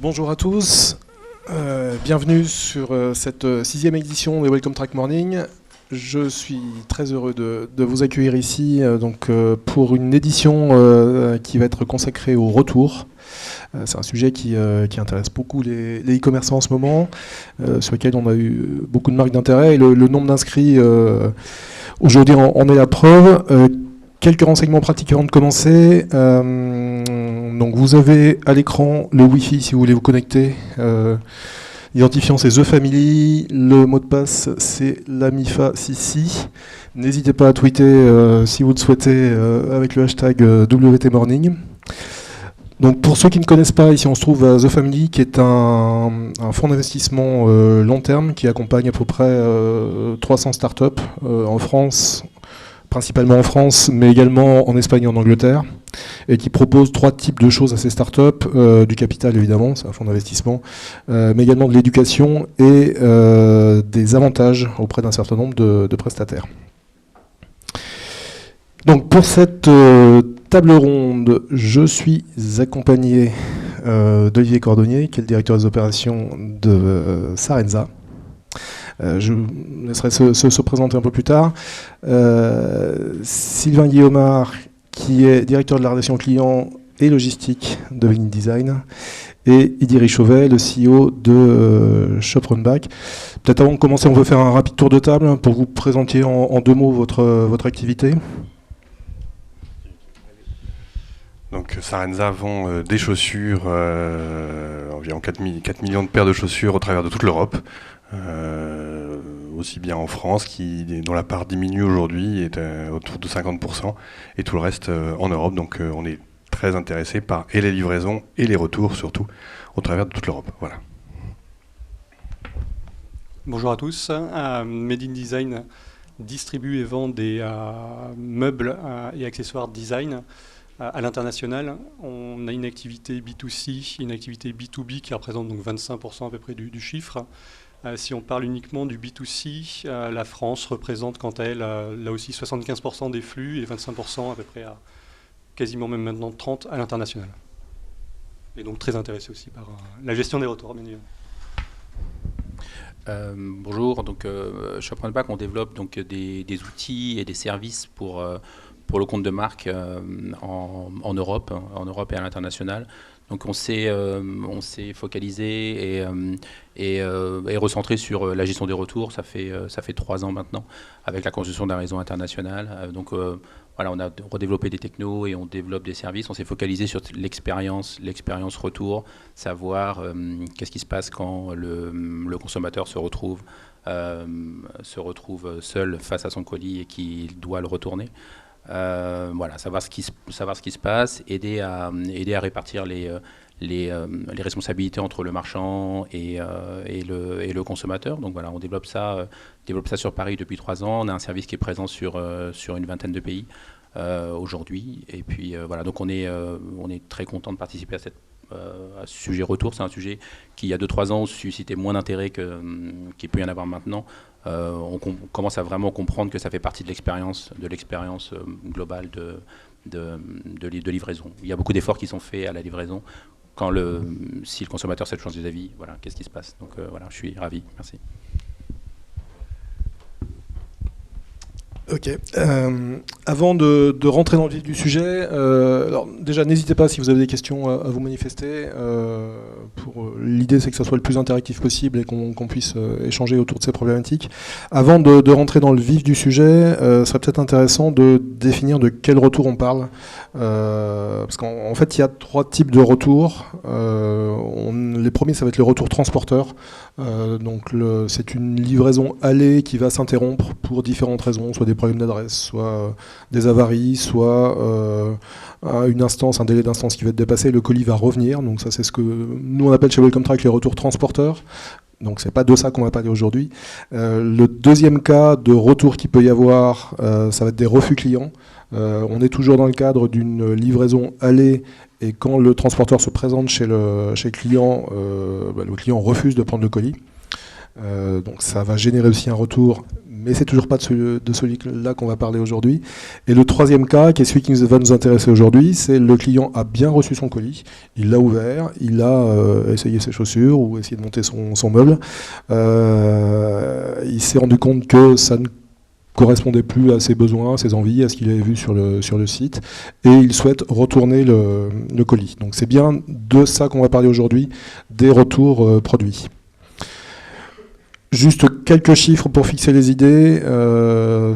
Bonjour à tous, bienvenue sur cette sixième édition de Welcome Track Morning. Je suis très heureux de vous accueillir ici pour une édition qui va être consacrée au retour. C'est un sujet qui intéresse beaucoup les e-commerçants en ce moment, sur lequel on a eu beaucoup de marques d'intérêt, et le nombre d'inscrits aujourd'hui en est la preuve. Quelques renseignements pratiques avant de commencer. Donc vous avez à l'écran le Wi-Fi si vous voulez vous connecter. L'identifiant c'est The Family. Le mot de passe c'est LaMifa66. N'hésitez pas à tweeter si vous le souhaitez avec le hashtag WTMorning. Donc pour ceux qui ne connaissent pas, ici on se trouve à The Family, qui est un fonds d'investissement long terme qui accompagne à peu près 300 startups en France, principalement en France, mais également en Espagne et en Angleterre, et qui propose trois types de choses à ces startups, du capital évidemment, c'est un fonds d'investissement, mais également de l'éducation et des avantages auprès d'un certain nombre de prestataires. Donc pour cette table ronde, je suis accompagné d'Olivier Cordonnier, qui est le directeur des opérations de Sarenza. Je laisserai se présenter un peu plus tard. Sylvain Guillaumard, qui est directeur de la relation client et logistique de Vignette Design, et Idy Chauvet, le CEO de Shop Runback. Peut-être avant de commencer, on peut faire un rapide tour de table pour vous présenter en deux mots votre activité. Donc Sarenza vend des chaussures, environ 4 millions de paires de chaussures au travers de toute l'Europe. Aussi bien en France, dont la part diminue aujourd'hui, est autour de 50%, et tout le reste en Europe. Donc on est très intéressé par et les livraisons et les retours, surtout, au travers de toute l'Europe. Voilà. Bonjour à tous. Made in Design distribue et vend des meubles et accessoires design à l'international. On a une activité B2C, une activité B2B qui représente donc 25% à peu près du chiffre. Si on parle uniquement du B2C, la France représente quant à elle là aussi 75% des flux et 25% à peu près, quasiment même maintenant 30% à l'international. Et donc très intéressé aussi par la gestion des retours, bien évidemment. Bonjour, donc Shop Runback, on développe donc des outils et des services pour le compte de marque en Europe et à l'international. Donc on s'est focalisé et recentré sur la gestion des retours. Ça fait 3 ans maintenant, avec la construction d'un réseau international. Voilà, on a redéveloppé des technos et on développe des services. On s'est focalisé sur l'expérience retour, savoir qu'est-ce qui se passe quand le consommateur se retrouve seul face à son colis et qu'il doit le retourner. Voilà, savoir ce qui se passe, aider à répartir les responsabilités entre le marchand et le consommateur. Donc voilà, on développe ça sur Paris depuis 3 ans. On a un service qui est présent sur une vingtaine de pays aujourd'hui. Et puis voilà, donc on est très content de participer à ce sujet retour. C'est un sujet qui, il y a 2-3 ans, suscitait moins d'intérêt qu'il peut y en avoir maintenant. On commence à vraiment comprendre que ça fait partie de l'expérience globale de livraison. Il y a beaucoup d'efforts qui sont faits à la livraison. Si le consommateur s'est changé d'avis, voilà, qu'est-ce qui se passe. Donc voilà, je suis ravi. Merci. Ok. Avant de rentrer dans le vif du sujet, alors déjà n'hésitez pas si vous avez des questions à vous manifester. L'idée c'est que ça soit le plus interactif possible et qu'on puisse échanger autour de ces problématiques. Avant de rentrer dans le vif du sujet, ça serait peut-être intéressant de définir de quel retour on parle. Parce qu'en fait il y a 3 types de retours. Les premiers ça va être le retour transporteur. C'est une livraison aller qui va s'interrompre pour différentes raisons, soit des problèmes d'adresse, soit des avaries, soit une instance, un délai d'instance qui va être dépassé, le colis va revenir. Donc ça c'est ce que nous on appelle chez Welcome Track les retours transporteurs. Donc c'est pas de ça qu'on va parler aujourd'hui. Le deuxième cas de retour qu'il peut y avoir, ça va être des refus clients. On est toujours dans le cadre d'une livraison aller, et quand le transporteur se présente chez le client, le client refuse de prendre le colis. Donc ça va générer aussi un retour, mais c'est toujours pas de celui-là qu'on va parler aujourd'hui. Et le troisième cas, qui est celui qui va nous intéresser aujourd'hui, c'est le client a bien reçu son colis, il l'a ouvert, il a essayé ses chaussures ou essayé de monter son meuble. Il s'est rendu compte que ça ne correspondait plus à ses besoins, à ses envies, à ce qu'il avait vu sur le site, et il souhaite retourner le colis. Donc c'est bien de ça qu'on va parler aujourd'hui, des retours produits. Juste quelques chiffres pour fixer les idées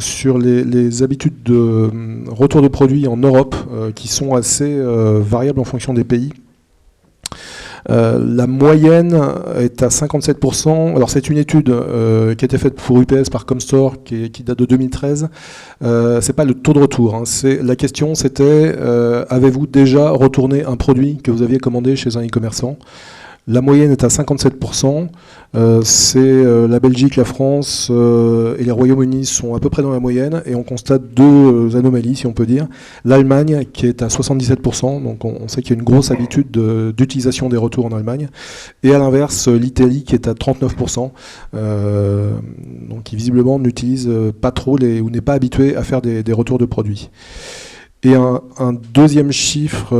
sur les habitudes de retour de produits en Europe qui sont assez variables en fonction des pays. La moyenne est à 57%. Alors c'est une étude qui a été faite pour UPS par Comstore qui date de 2013. C'est pas le taux de retour. Hein. La question c'était avez-vous déjà retourné un produit que vous aviez commandé chez un e-commerçant ? La moyenne est à 57%. C'est la Belgique, la France et les Royaumes-Unis sont à peu près dans la moyenne. Et on constate deux anomalies, si on peut dire. L'Allemagne, qui est à 77%. Donc on sait qu'il y a une grosse habitude d'utilisation des retours en Allemagne. Et à l'inverse, l'Italie, qui est à 39%. Donc qui visiblement n'utilise pas trop ou n'est pas habitué à faire des retours de produits. Et un deuxième chiffre,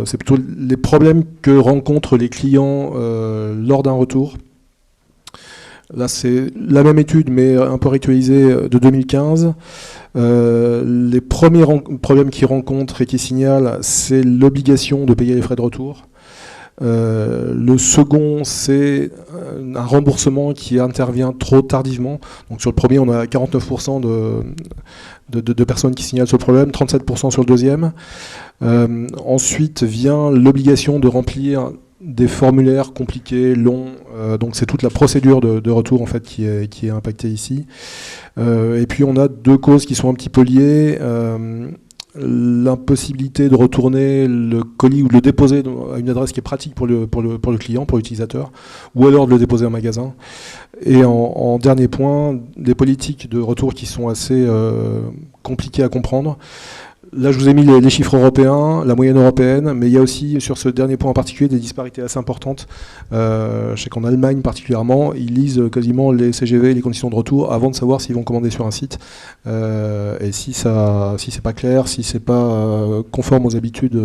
c'est plutôt les problèmes que rencontrent les clients lors d'un retour. Là, c'est la même étude, mais un peu réactualisée de 2015. Les premiers problèmes qu'ils rencontrent et qu'ils signalent, c'est l'obligation de payer les frais de retour. Le second, c'est un remboursement qui intervient trop tardivement. Donc sur le premier, on a 49% de personnes qui signalent ce problème, 37% sur le deuxième. Ensuite vient l'obligation de remplir des formulaires compliqués, longs. Donc c'est toute la procédure de retour en fait qui est impactée ici. Et puis on a deux causes qui sont un petit peu liées. L'impossibilité de retourner le colis ou de le déposer à une adresse qui est pratique pour le client, pour l'utilisateur, ou alors de le déposer en magasin. Et en dernier point, des politiques de retour qui sont assez compliquées à comprendre. Là, je vous ai mis les chiffres européens, la moyenne européenne, mais il y a aussi, sur ce dernier point en particulier, des disparités assez importantes. Je sais qu'en Allemagne particulièrement, ils lisent quasiment les CGV, les conditions de retour, avant de savoir s'ils vont commander sur un site. Et si c'est pas clair, si c'est pas conforme aux habitudes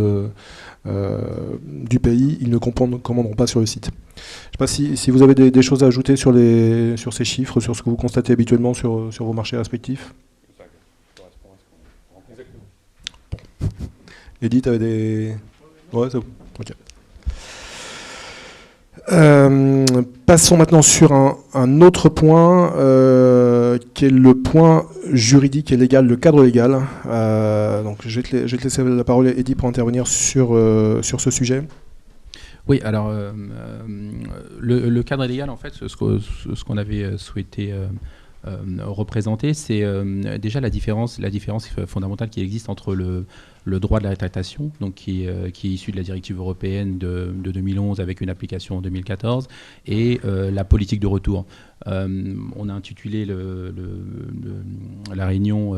du pays, ils ne commanderont pas sur le site. Je ne sais pas si vous avez des choses à ajouter sur ces chiffres, sur ce que vous constatez habituellement sur vos marchés respectifs. Edith, tu avais des... Ouais, c'est bon. Ok. Passons maintenant sur un autre point, qui est le point juridique et légal, le cadre légal. Donc, je vais te laisser la parole, Edith, pour intervenir sur ce sujet. Oui, alors, le cadre légal, en fait, ce qu'on avait souhaité représenter, c'est déjà la différence fondamentale qui existe entre le droit de la rétractation, donc qui est issu de la directive européenne de 2011 avec une application en 2014, et la politique de retour. On a intitulé la réunion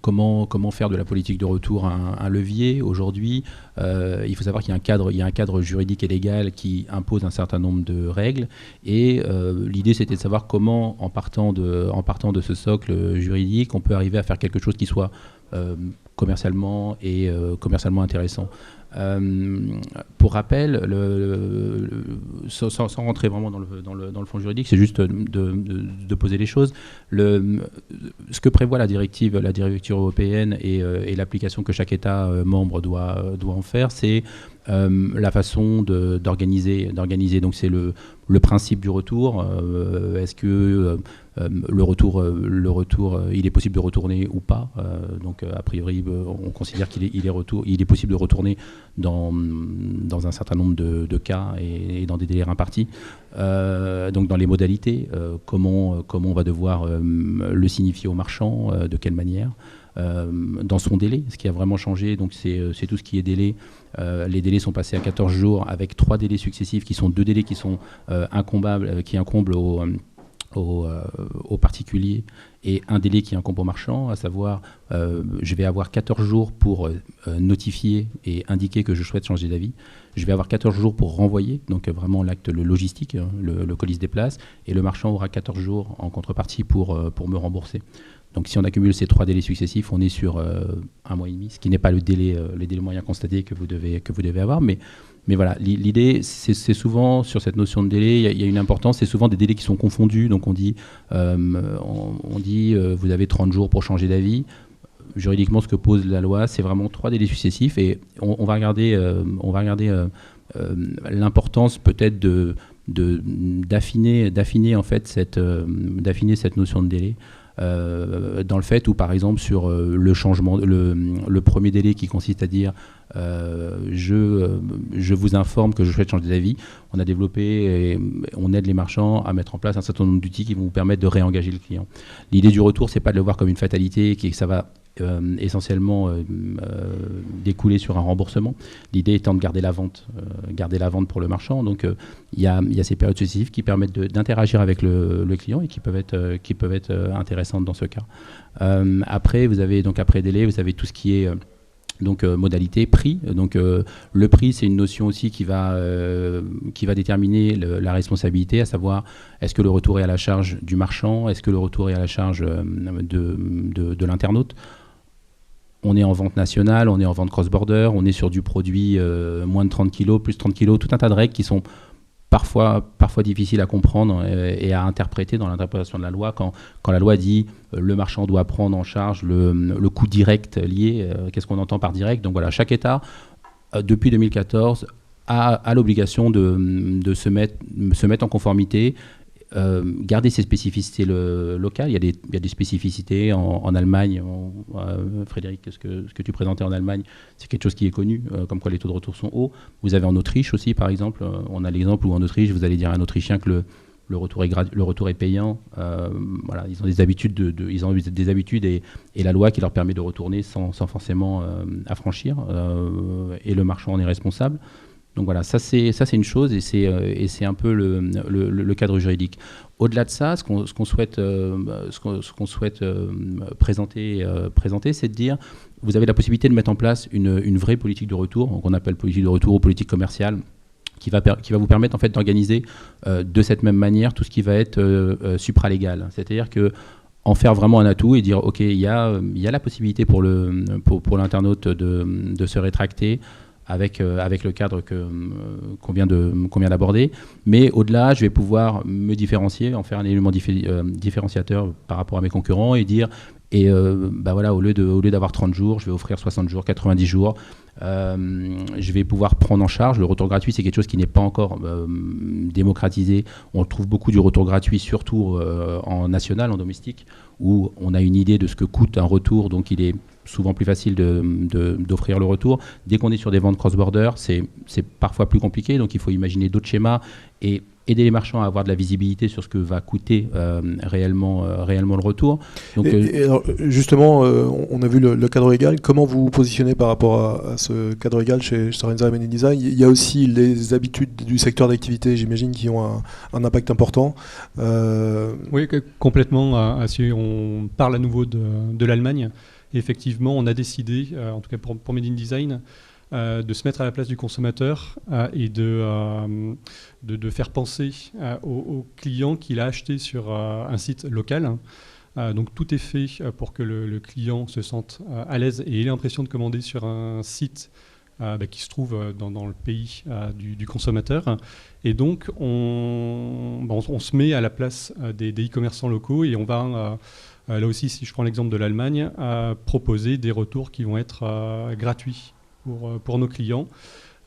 comment faire de la politique de retour un levier. Aujourd'hui, il faut savoir qu'il y a un cadre juridique et légal qui impose un certain nombre de règles, et l'idée c'était de savoir comment, en partant de ce socle juridique, on peut arriver à faire quelque chose qui soit commercialement intéressant. Pour rappel, sans rentrer vraiment dans le fond juridique, c'est juste de poser les choses. Ce que prévoit la directive européenne et l'application que chaque État membre doit en faire, c'est la façon d'organiser. Donc c'est le principe du retour. Est-ce que le retour, il est possible de retourner ou pas. Donc a priori, on considère qu'il est possible de retourner dans un certain nombre de cas et dans des délais impartis. Donc dans les modalités, comment on va devoir le signifier au marchand, de quelle manière. Dans son délai, ce qui a vraiment changé, donc c'est tout ce qui est délai. Les délais sont passés à 14 jours avec 3 délais successifs qui sont 2 délais qui sont incombables, qui incombent aux particuliers et un délai qui incombe aux marchands, à savoir je vais avoir 14 jours pour notifier et indiquer que je souhaite changer d'avis. Je vais avoir 14 jours pour renvoyer, donc vraiment l'acte logistique, le colis se déplace, et le marchand aura 14 jours en contrepartie pour me rembourser. Donc si on accumule ces 3 délais successifs, on est sur 1 mois et demi, ce qui n'est pas le délai moyen constaté que vous devez avoir, mais voilà, l'idée, c'est souvent, sur cette notion de délai, il y a une importance, c'est souvent des délais qui sont confondus. Donc on dit, vous avez 30 jours pour changer d'avis. Juridiquement, ce que pose la loi, c'est vraiment 3 délais successifs. Et on va regarder l'importance peut-être d'affiner en fait cette notion de délai. Dans le fait où, par exemple, sur le changement, le premier délai qui consiste à dire je vous informe que je souhaite changer d'avis, on a développé et on aide les marchands à mettre en place un certain nombre d'outils qui vont vous permettre de réengager le client. L'idée du retour, c'est pas de le voir comme une fatalité, que ça va essentiellement découler sur un remboursement. L'idée étant de garder la vente pour le marchand. Donc il y a ces périodes successives qui permettent d'interagir avec le client et qui peuvent être intéressantes dans ce cas. Après délai, vous avez tout ce qui est modalité prix. Donc le prix, c'est une notion aussi qui va déterminer la responsabilité, à savoir est-ce que le retour est à la charge du marchand, est-ce que le retour est à la charge de l'internaute. On est en vente nationale, on est en vente cross-border, on est sur du produit moins de 30 kg, plus 30 kg, tout un tas de règles qui sont parfois difficiles à comprendre et à interpréter dans l'interprétation de la loi. Quand la loi dit le marchand doit prendre en charge le coût direct lié, qu'est-ce qu'on entend par direct? Donc voilà, chaque État, depuis 2014, a l'obligation de se mettre en conformité, garder ses spécificités locales. Il y a des spécificités en Allemagne. Frédéric, ce que tu présentais en Allemagne, c'est quelque chose qui est connu, comme quoi les taux de retour sont hauts. Vous avez en Autriche aussi, par exemple. On a l'exemple où en Autriche, vous allez dire à un Autrichien que le retour est payant. Voilà, ils ont des habitudes, et la loi qui leur permet de retourner sans forcément affranchir. Et le marchand en est responsable. Donc voilà, ça c'est une chose et c'est un peu le cadre juridique. Au-delà de ça, ce qu'on souhaite présenter, c'est de dire vous avez la possibilité de mettre en place une vraie politique de retour, qu'on appelle politique de retour ou politique commerciale, qui va vous permettre en fait d'organiser de cette même manière tout ce qui va être supralégal. C'est-à-dire que en faire vraiment un atout et dire ok, il y a la possibilité pour l'internaute de se rétracter avec le cadre qu'on vient d'aborder. Mais au-delà, je vais pouvoir me différencier, en faire un élément différenciateur par rapport à mes concurrents et dire, voilà, au lieu d'avoir 30 jours, je vais offrir 60 jours, 90 jours. Je vais pouvoir prendre en charge. Le retour gratuit, c'est quelque chose qui n'est pas encore démocratisé. On trouve beaucoup du retour gratuit, surtout en national, en domestique, où on a une idée de ce que coûte un retour, donc il est souvent plus facile d'offrir le retour. Dès qu'on est sur des ventes cross-border, c'est parfois plus compliqué, donc il faut imaginer d'autres schémas et aider les marchands à avoir de la visibilité sur ce que va coûter réellement le retour. Donc, et alors, justement, on a vu le cadre légal. Comment vous vous positionnez par rapport à ce cadre légal chez Sorenza Made in Design? Il y a aussi les habitudes du secteur d'activité, j'imagine, qui ont un impact important. Oui, complètement. Si on parle à nouveau de l'Allemagne, effectivement, on a décidé, en tout cas pour Made in Design, de se mettre à la place du consommateur et de faire penser au client qu'il a acheté sur un site local. Donc tout est fait pour que le client se sente à l'aise et ait l'impression de commander sur un site qui se trouve dans le pays du consommateur. Et donc on se met à la place des e-commerçants locaux et on va... là aussi, si je prends l'exemple de l'Allemagne, proposer des retours qui vont être gratuits pour nos clients.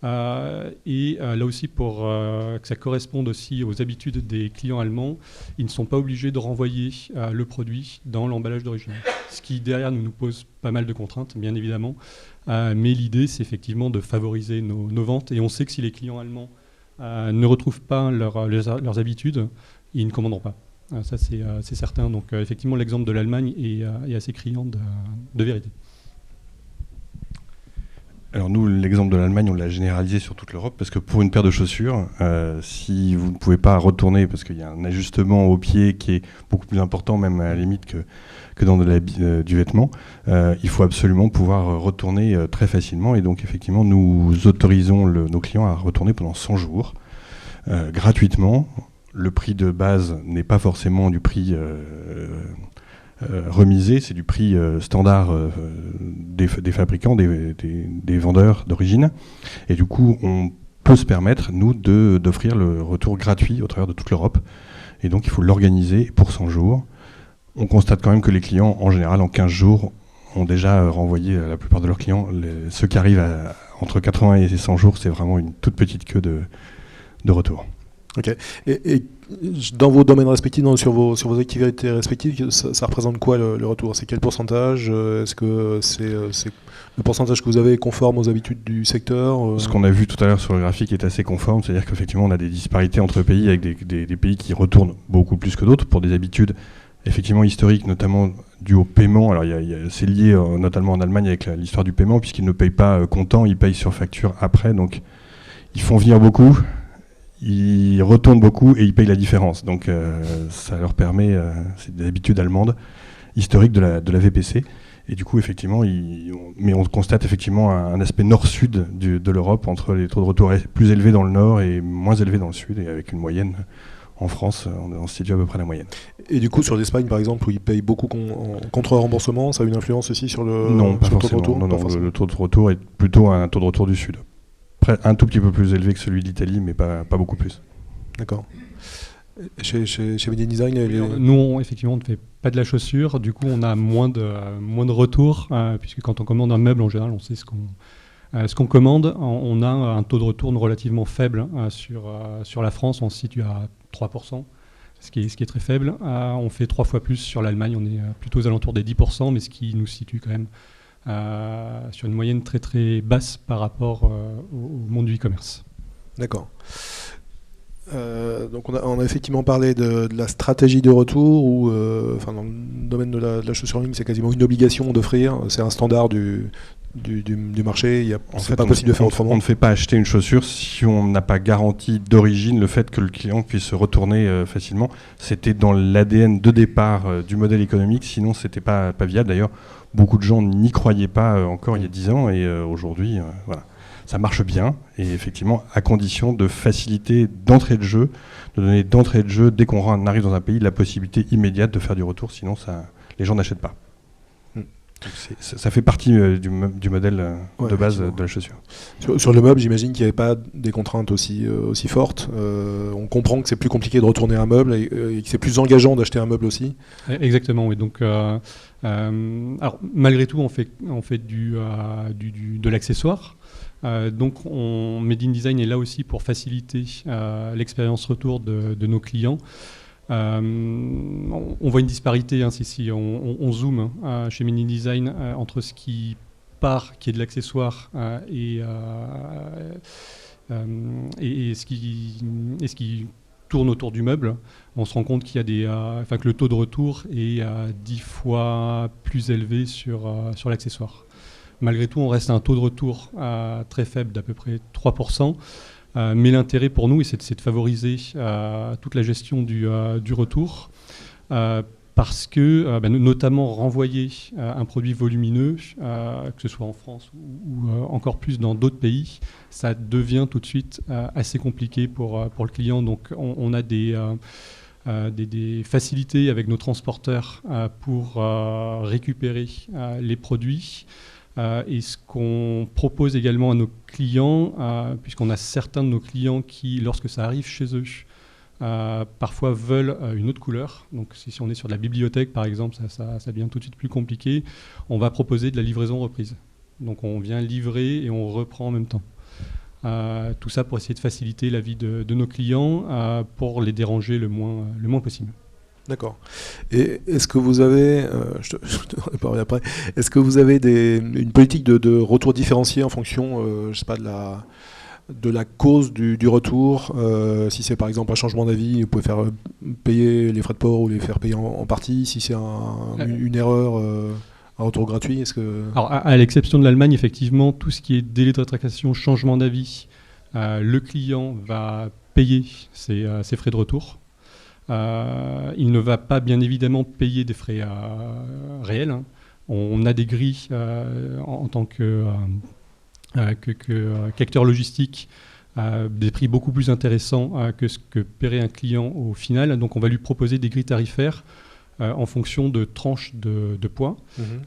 Et là aussi, pour que ça corresponde aussi aux habitudes des clients allemands, ils ne sont pas obligés de renvoyer le produit dans l'emballage d'origine. Ce qui, derrière, nous pose pas mal de contraintes, bien évidemment. Mais l'idée, c'est effectivement de favoriser nos ventes. Et on sait que si les clients allemands ne retrouvent pas leurs habitudes, ils ne commanderont pas. Ça, c'est certain. Donc, effectivement, l'exemple de l'Allemagne est assez criant de vérité. Alors nous, l'exemple de l'Allemagne, on l'a généralisé sur toute l'Europe, parce que pour une paire de chaussures, si vous ne pouvez pas retourner, parce qu'il y a un ajustement au pied qui est beaucoup plus important, même à la limite que dans du vêtement, il faut absolument pouvoir retourner très facilement. Et donc effectivement, nous autorisons nos clients à retourner pendant 100 jours, gratuitement. Le prix de base n'est pas forcément du prix remisé, c'est du prix standard des fabricants, des vendeurs d'origine. Et du coup, on peut se permettre, nous, d'offrir le retour gratuit au travers de toute l'Europe. Et donc, il faut l'organiser pour 100 jours. On constate quand même que les clients, en général, en 15 jours, ont déjà renvoyé la plupart de leurs clients. Ceux qui arrivent entre 80 et 100 jours, c'est vraiment une toute petite queue de retour. Ok. Et dans vos domaines respectifs, sur vos activités respectives, ça représente quoi le retour? C'est quel pourcentage? Est-ce que c'est le pourcentage que vous avez est conforme aux habitudes du secteur? Ce qu'on a vu tout à l'heure sur le graphique est assez conforme, c'est-à-dire qu'effectivement on a des disparités entre pays avec des pays qui retournent beaucoup plus que d'autres pour des habitudes effectivement historiques, notamment dues au paiement. Alors c'est lié notamment en Allemagne avec l'histoire du paiement, puisqu'ils ne payent pas comptant, ils payent sur facture après, donc ils font venir beaucoup. Ils retournent beaucoup et ils payent la différence. Donc ça leur permet, c'est des habitudes allemandes, historiques de la VPC. Et du coup, effectivement, mais on constate effectivement un aspect nord-sud de l'Europe, entre les taux de retour plus élevés dans le nord et moins élevés dans le sud, et avec une moyenne. En France, on se situe à peu près la moyenne. Et du coup, sur l'Espagne, par exemple, où ils payent beaucoup en contre-remboursement, ça a une influence aussi sur le, non, pas sur forcément. le taux de retour? Non, le taux de retour est plutôt un taux de retour du sud. Un tout petit peu plus élevé que celui d'Italie, mais pas beaucoup plus. D'accord. Chez Made in Design, nous, effectivement, on ne fait pas de la chaussure. Du coup, on a moins de retours, puisque quand on commande un meuble, en général, on sait ce qu'on commande. On a un taux de retour relativement faible sur la France. On se situe à 3%, ce qui est très faible. On fait 3 fois plus sur l'Allemagne. On est plutôt aux alentours des 10%, mais ce qui nous situe quand même sur une moyenne très très basse par rapport au monde du e-commerce. D'accord. Donc on a effectivement parlé de la stratégie de retour, où dans le domaine de la chaussure en ligne, c'est quasiment une obligation d'offrir, c'est un standard du marché, c'est pas possible de faire autrement. On ne fait pas acheter une chaussure si on n'a pas garanti d'origine le fait que le client puisse se retourner facilement. C'était dans l'ADN de départ du modèle économique, sinon c'était pas viable. D'ailleurs, beaucoup de gens n'y croyaient pas encore il y a 10 ans, et aujourd'hui, voilà. Ça marche bien, et effectivement, à condition de faciliter d'entrée de jeu, de donner d'entrée de jeu, dès qu'on arrive dans un pays, la possibilité immédiate de faire du retour, sinon les gens n'achètent pas. Donc ça fait partie du modèle de base de la chaussure. Sur le meuble, j'imagine qu'il n'y avait pas des contraintes aussi fortes. On comprend que c'est plus compliqué de retourner un meuble et que c'est plus engageant d'acheter un meuble aussi. Exactement, oui. Donc, alors, malgré tout, on fait de l'accessoire. Donc, Made in Design est là aussi pour faciliter l'expérience retour de nos clients. On voit une disparité si on zoome chez Made in Design entre ce qui part, qui est de l'accessoire, et ce qui tourne autour du meuble. On se rend compte qu'il y a que le taux de retour est 10 fois plus élevé sur l'accessoire. Malgré tout, on reste à un taux de retour très faible d'à peu près 3%. Mais l'intérêt pour nous, c'est de favoriser toute la gestion du retour, parce que, notamment, renvoyer un produit volumineux, que ce soit en France ou encore plus dans d'autres pays, ça devient tout de suite assez compliqué pour le client. Donc, on a des facilités avec nos transporteurs pour récupérer les produits. Et ce qu'on propose également à nos clients, puisqu'on a certains de nos clients qui, lorsque ça arrive chez eux, parfois veulent une autre couleur. Donc si on est sur de la bibliothèque, par exemple, ça devient tout de suite plus compliqué. On va proposer de la livraison reprise. Donc on vient livrer et on reprend en même temps. Tout ça pour essayer de faciliter la vie de nos clients, pour les déranger le moins possible. D'accord. Et est-ce que vous avez, je te parlerai après, est-ce que vous avez une politique de retour différencié en fonction, je sais pas, de la cause du retour? Si c'est par exemple un changement d'avis, vous pouvez faire payer les frais de port ou les faire payer en partie. Si c'est une erreur un retour gratuit. Est-ce que... Alors, à l'exception de l'Allemagne, effectivement, tout ce qui est délai de rétractation, changement d'avis, le client va payer ses frais de retour. Il ne va pas, bien évidemment, payer des frais réels. Hein. On a des grilles en tant qu'acteur logistique, des prix beaucoup plus intéressants que ce que paierait un client au final. Donc, on va lui proposer des grilles tarifaires en fonction de tranches de points.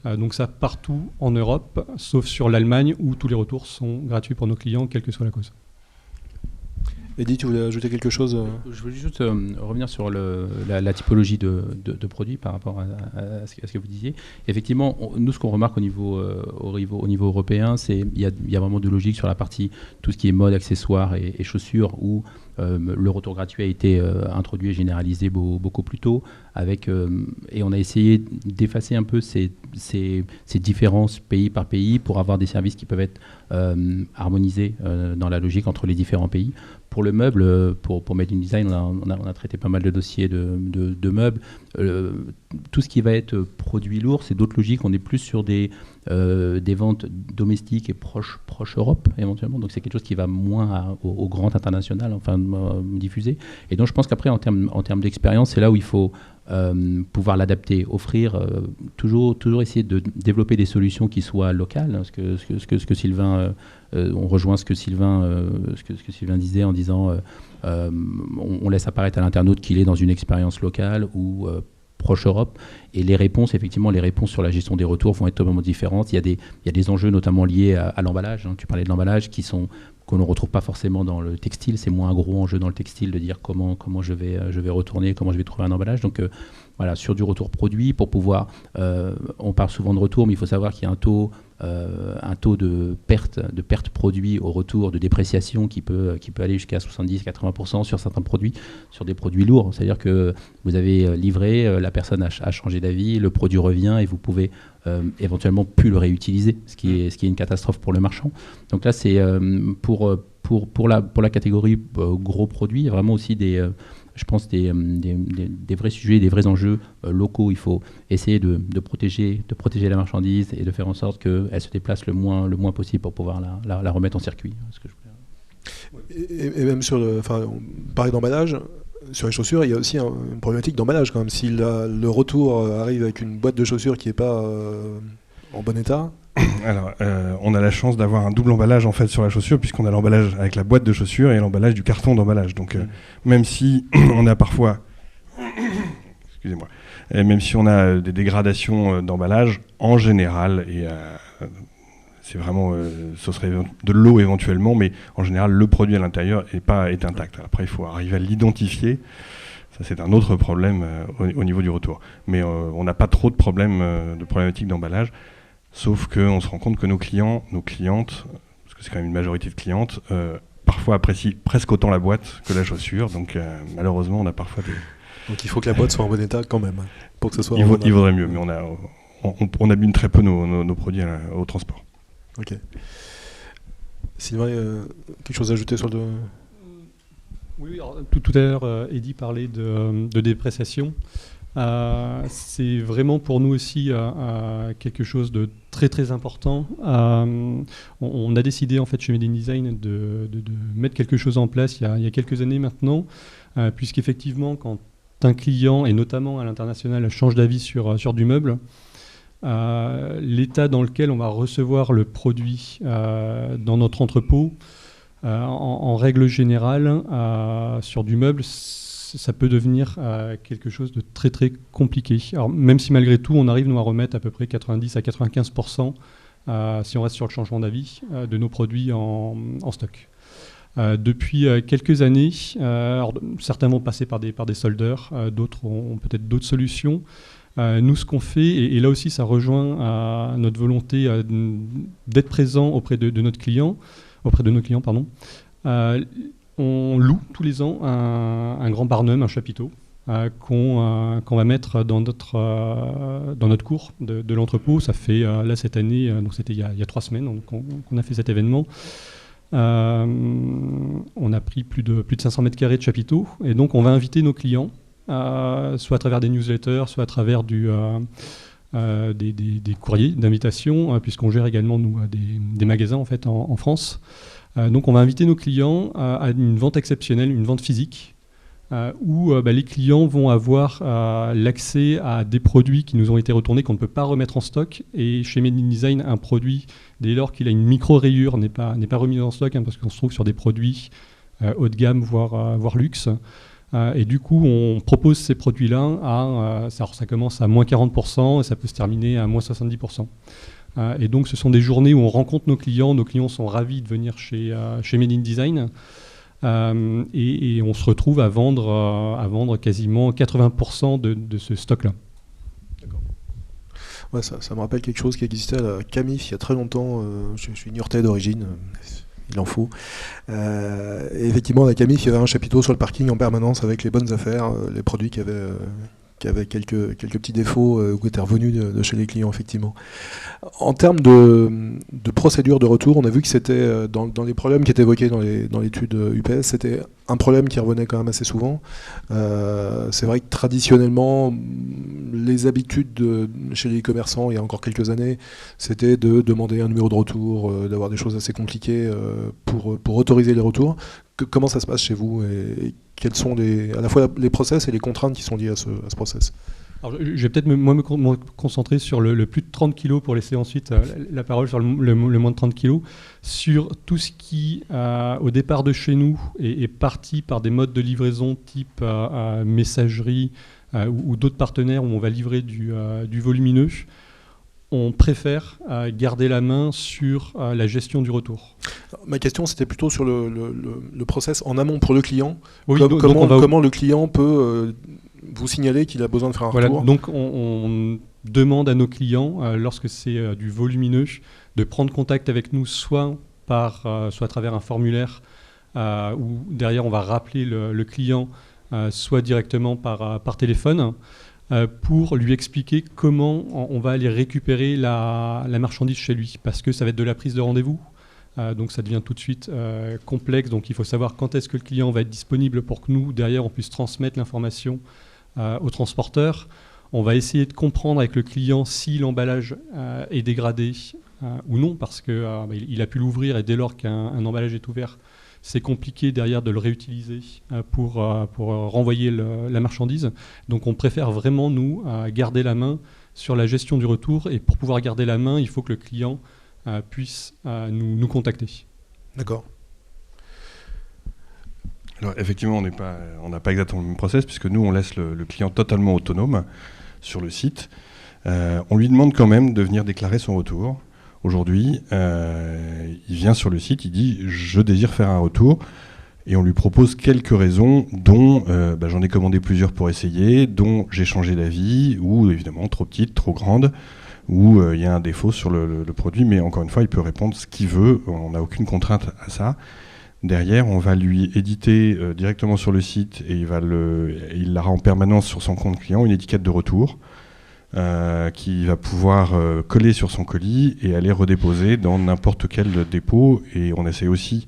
Donc ça partout en Europe, sauf sur l'Allemagne où tous les retours sont gratuits pour nos clients, quelle que soit la cause. Eddy, tu voulais ajouter quelque chose? Je voulais juste revenir sur la typologie de produits par rapport à ce que vous disiez. Effectivement, nous, ce qu'on remarque au niveau européen, c'est qu'il y a vraiment de logique sur la partie, tout ce qui est mode, accessoires et chaussures, où le retour gratuit a été introduit et généralisé beaucoup plus tôt, et on a essayé d'effacer un peu ces différences pays par pays pour avoir des services qui peuvent être harmonisés dans la logique entre les différents pays. Pour le meuble, pour Made in Design, on a traité pas mal de dossiers de meubles. Tout ce qui va être produit lourd, c'est d'autres logiques. On est plus sur des ventes domestiques et proches Europe, éventuellement. Donc c'est quelque chose qui va moins au grand international, enfin diffusé. Et donc je pense qu'après, en termes d'expérience, c'est là où il faut pouvoir l'adapter, offrir, toujours essayer de développer des solutions qui soient locales. Ce que Sylvain, on rejoint ce que Sylvain disait en disant on laisse apparaître à l'internaute qu'il est dans une expérience locale ou proche Europe, et les réponses sur la gestion des retours vont être totalement différentes. Il y a des enjeux notamment liés à l'emballage, hein. Tu parlais de l'emballage qu'on ne retrouve pas forcément dans le textile. C'est moins un gros enjeu dans le textile de dire comment je vais retourner, comment je vais trouver un emballage. Donc voilà, sur du retour produit, pour pouvoir, on parle souvent de retour, mais il faut savoir qu'il y a un taux de perte produit au retour, de dépréciation qui peut aller jusqu'à 70-80% sur certains produits, sur des produits lourds. C'est-à-dire que vous avez livré, la personne a changé d'avis, le produit revient et vous pouvez éventuellement plus le réutiliser, ce qui est une catastrophe pour le marchand. Donc là, c'est pour la catégorie gros produits, il y a vraiment aussi je pense des vrais sujets, des vrais enjeux locaux. Il faut essayer de protéger la marchandise et de faire en sorte qu'elle se déplace le moins possible pour pouvoir la remettre en circuit. Et même on parlait d'emballage, sur les chaussures, il y a aussi une problématique d'emballage quand même. Si le retour arrive avec une boîte de chaussures qui n'est pas en bon état. Alors, on a la chance d'avoir un double emballage en fait sur la chaussure, puisqu'on a l'emballage avec la boîte de chaussures et l'emballage du carton d'emballage. Donc, même si on a parfois, excusez-moi, même si on a des dégradations d'emballage, en général, et c'est vraiment, ce serait de l'eau éventuellement, mais en général, le produit à l'intérieur est intact. Après, il faut arriver à l'identifier. Ça, c'est un autre problème au niveau du retour. Mais on n'a pas trop de problématiques d'emballage. Sauf qu'on se rend compte que nos clients, nos clientes, parce que c'est quand même une majorité de clientes, parfois apprécient presque autant la boîte que la chaussure. Donc malheureusement, on a parfois des... Donc il faut que la boîte soit en bon état quand même, pour que ce soit... Il vaudrait mieux, mais on abîme très peu nos produits au transport. Ok. Sylvain, quelque chose à ajouter sur le... Oui, alors, tout à l'heure, Eddy parlait de dépréciation. C'est vraiment pour nous aussi quelque chose de très très important. On a décidé en fait chez Made in Design de mettre quelque chose en place il y a quelques années maintenant, puisqu'effectivement quand un client, et notamment à l'international, change d'avis sur du meuble, l'état dans lequel on va recevoir le produit dans notre entrepôt, en règle générale, sur du meuble, ça peut devenir quelque chose de très très compliqué. Alors, même si malgré tout, on arrive nous à remettre à peu près 90 à 95%, si on reste sur le changement d'avis, de nos produits en stock. Depuis quelques années, alors, certains vont passer par des soldeurs, d'autres ont peut-être d'autres solutions. Nous, ce qu'on fait, et là aussi ça rejoint notre volonté d'être présent auprès de nos clients, on loue tous les ans un grand barnum, un chapiteau, qu'on va mettre dans notre cour de l'entrepôt. Ça fait là cette année, donc c'était il y a 3 semaines qu'on a fait cet événement. On a pris plus de 500 mètres carrés de chapiteau, et donc on va inviter nos clients, soit à travers des newsletters, soit à travers des courriers d'invitation, puisqu'on gère également nous, des magasins en fait, en France. Donc on va inviter nos clients à une vente exceptionnelle, une vente physique, où les clients vont avoir l'accès à des produits qui nous ont été retournés, qu'on ne peut pas remettre en stock. Et chez Made in Design, un produit, dès lors qu'il a une micro-rayure, n'est pas remis en stock, parce qu'on se trouve sur des produits haut de gamme, voire luxe. Et du coup, on propose ces produits-là ça commence à moins 40% et ça peut se terminer à moins 70%. Et donc, ce sont des journées où on rencontre nos clients sont ravis de venir chez Made in Design. Et on se retrouve à vendre quasiment 80% de ce stock-là. D'accord. Ouais, ça me rappelle quelque chose qui existait à la Camif il y a très longtemps. Je suis niortais d'origine. Il en faut. Et effectivement, à la Camif, il y avait un chapiteau sur le parking en permanence avec les bonnes affaires, les produits qui avaient quelques petits défauts ou qui étaient revenus de chez les clients, effectivement. En termes de procédure de retour, on a vu que c'était dans les problèmes qui étaient évoqués dans l'étude UPS, c'était un problème qui revenait quand même assez souvent. C'est vrai que traditionnellement, les habitudes chez les commerçants, il y a encore quelques années, c'était de demander un numéro de retour, d'avoir des choses assez compliquées pour autoriser les retours. Comment ça se passe chez vous et quels sont à la fois les process et les contraintes qui sont liées à ce process? Alors, je vais peut-être me concentrer sur le plus de 30 kg pour laisser ensuite la parole sur le moins de 30 kg, sur tout ce qui, au départ de chez nous, est parti par des modes de livraison type messagerie ou d'autres partenaires où on va livrer du volumineux. On préfère garder la main sur la gestion du retour. Ma question, c'était plutôt sur le process en amont pour le client. Oui, comment le client peut vous signaler qu'il a besoin de faire un retour? Donc on demande à nos clients, lorsque c'est du volumineux, de prendre contact avec nous soit à travers un formulaire où derrière on va rappeler le client, soit directement par téléphone. Pour lui expliquer comment on va aller récupérer la marchandise chez lui, parce que ça va être de la prise de rendez-vous, donc ça devient tout de suite complexe, donc il faut savoir quand est-ce que le client va être disponible pour que nous, derrière, on puisse transmettre l'information au transporteur. On va essayer de comprendre avec le client si l'emballage est dégradé ou non, parce qu'il a pu l'ouvrir et dès lors qu'un emballage est ouvert, c'est compliqué derrière de le réutiliser pour renvoyer la marchandise. Donc on préfère vraiment, nous, garder la main sur la gestion du retour. Et pour pouvoir garder la main, il faut que le client puisse nous contacter. D'accord. Alors effectivement, on n'a pas exactement le même process, puisque nous, on laisse le client totalement autonome sur le site. On lui demande quand même de venir déclarer son retour. Aujourd'hui, il vient sur le site, il dit « je désire faire un retour » et on lui propose quelques raisons dont j'en ai commandé plusieurs pour essayer, dont j'ai changé d'avis, ou évidemment trop petite, trop grande, ou il y a un défaut sur le produit, mais encore une fois, il peut répondre ce qu'il veut, on n'a aucune contrainte à ça. Derrière, on va lui éditer directement sur le site et il aura en permanence sur son compte client une étiquette de retour. Qui va pouvoir coller sur son colis et aller redéposer dans n'importe quel dépôt. Et on essaie aussi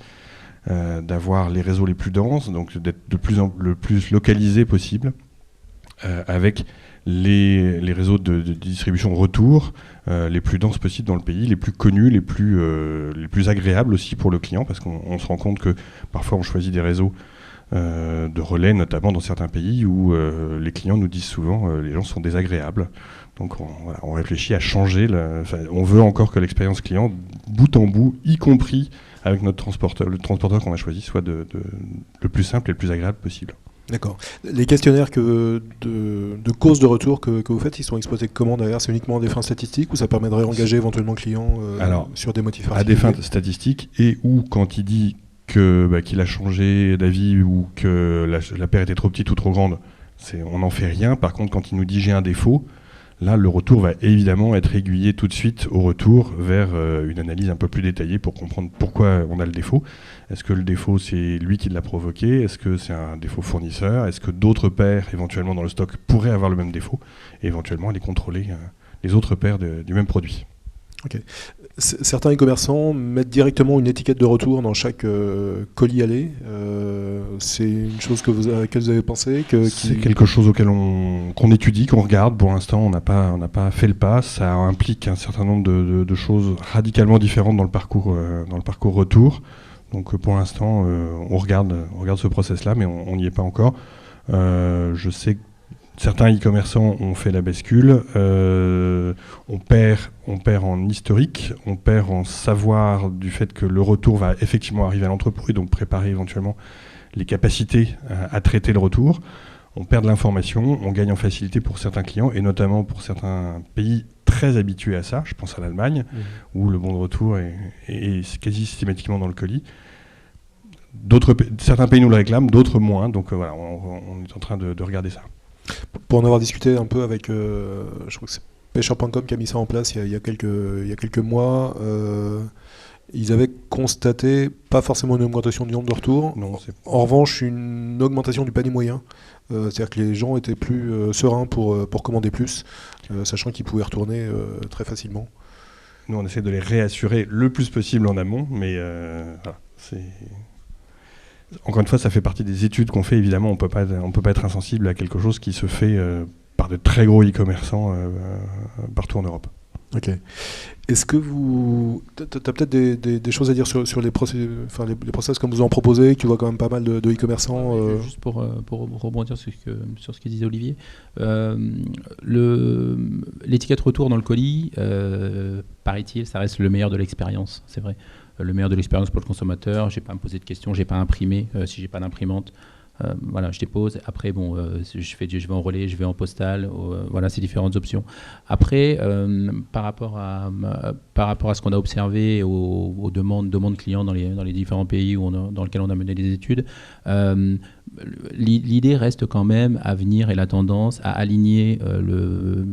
d'avoir les réseaux les plus denses, donc d'être le plus localisé possible, avec les réseaux de distribution retour les plus denses possibles dans le pays, les plus connus, les plus agréables aussi pour le client, parce qu'on se rend compte que parfois on choisit des réseaux de relais, notamment dans certains pays où les clients nous disent souvent les gens sont désagréables. Donc on réfléchit à changer. On veut encore que l'expérience client, bout en bout, y compris avec notre transporteur, le transporteur qu'on a choisi, soit le plus simple et le plus agréable possible. D'accord. Les questionnaires de cause de retour que vous faites, ils sont exploités comment derrière? C'est uniquement à des fins statistiques ou ça permettrait d'engager éventuellement le client sur des motifs particuliers? À des fins statistiques et ou quand il dit qu'il a changé d'avis ou que la paire était trop petite ou trop grande, on n'en fait rien. Par contre, quand il nous dit j'ai un défaut, là, le retour va évidemment être aiguillé tout de suite au retour vers une analyse un peu plus détaillée pour comprendre pourquoi on a le défaut. Est-ce que le défaut, c'est lui qui l'a provoqué? Est-ce que c'est un défaut fournisseur? Est-ce que d'autres paires, éventuellement dans le stock, pourraient avoir le même défaut? Et éventuellement aller contrôler les autres paires du même produit. Ok. Certains e-commerçants mettent directement une étiquette de retour dans chaque colis allé. C'est une chose à laquelle vous avez pensé C'est quelque chose qu'on étudie, qu'on regarde. Pour l'instant, on n'a pas fait le pas. Ça implique un certain nombre de choses radicalement différentes dans le parcours retour. Donc pour l'instant, on regarde ce process-là, mais on n'y est pas encore. Je sais que certains e-commerçants ont fait la bascule. On perd en historique, on perd en savoir du fait que le retour va effectivement arriver à l'entrepôt et donc préparer éventuellement les capacités à traiter le retour. On perd de l'information, on gagne en facilité pour certains clients et notamment pour certains pays très habitués à ça. Je pense à l'Allemagne où le bon de retour est quasi systématiquement dans le colis. Certains pays nous le réclament, d'autres moins. Donc voilà, on est en train de regarder ça. Pour en avoir discuté un peu avec, je crois que c'est pêcheur.com qui a mis ça en place il y a quelques mois, ils avaient constaté pas forcément une augmentation du nombre de retours, en revanche une augmentation du panier moyen, c'est-à-dire que les gens étaient plus sereins pour commander plus, sachant qu'ils pouvaient retourner très facilement. Nous on essaie de les réassurer le plus possible en amont, mais voilà, encore une fois, ça fait partie des études qu'on fait. Évidemment, on peut pas être insensible à quelque chose qui se fait par de très gros e-commerçants partout en Europe. Ok. Est-ce que tu as peut-être des choses à dire sur les process comme vous en proposez, qui voient quand même pas mal de e-commerçants Juste pour rebondir sur ce que disait Olivier, l'étiquette retour dans le colis, paraît-il, ça reste le meilleur de l'expérience, c'est vrai. Le meilleur de l'expérience pour le consommateur, j'ai pas à me poser de questions, j'ai pas à imprimer, si j'ai pas d'imprimante, voilà, je dépose. Après, bon, je vais en relais, je vais en postal, voilà, ces différentes options. Après, par rapport à ce qu'on a observé aux demandes clients dans les différents pays dans lesquels on a mené des études, l'idée reste quand même à venir et la tendance à aligner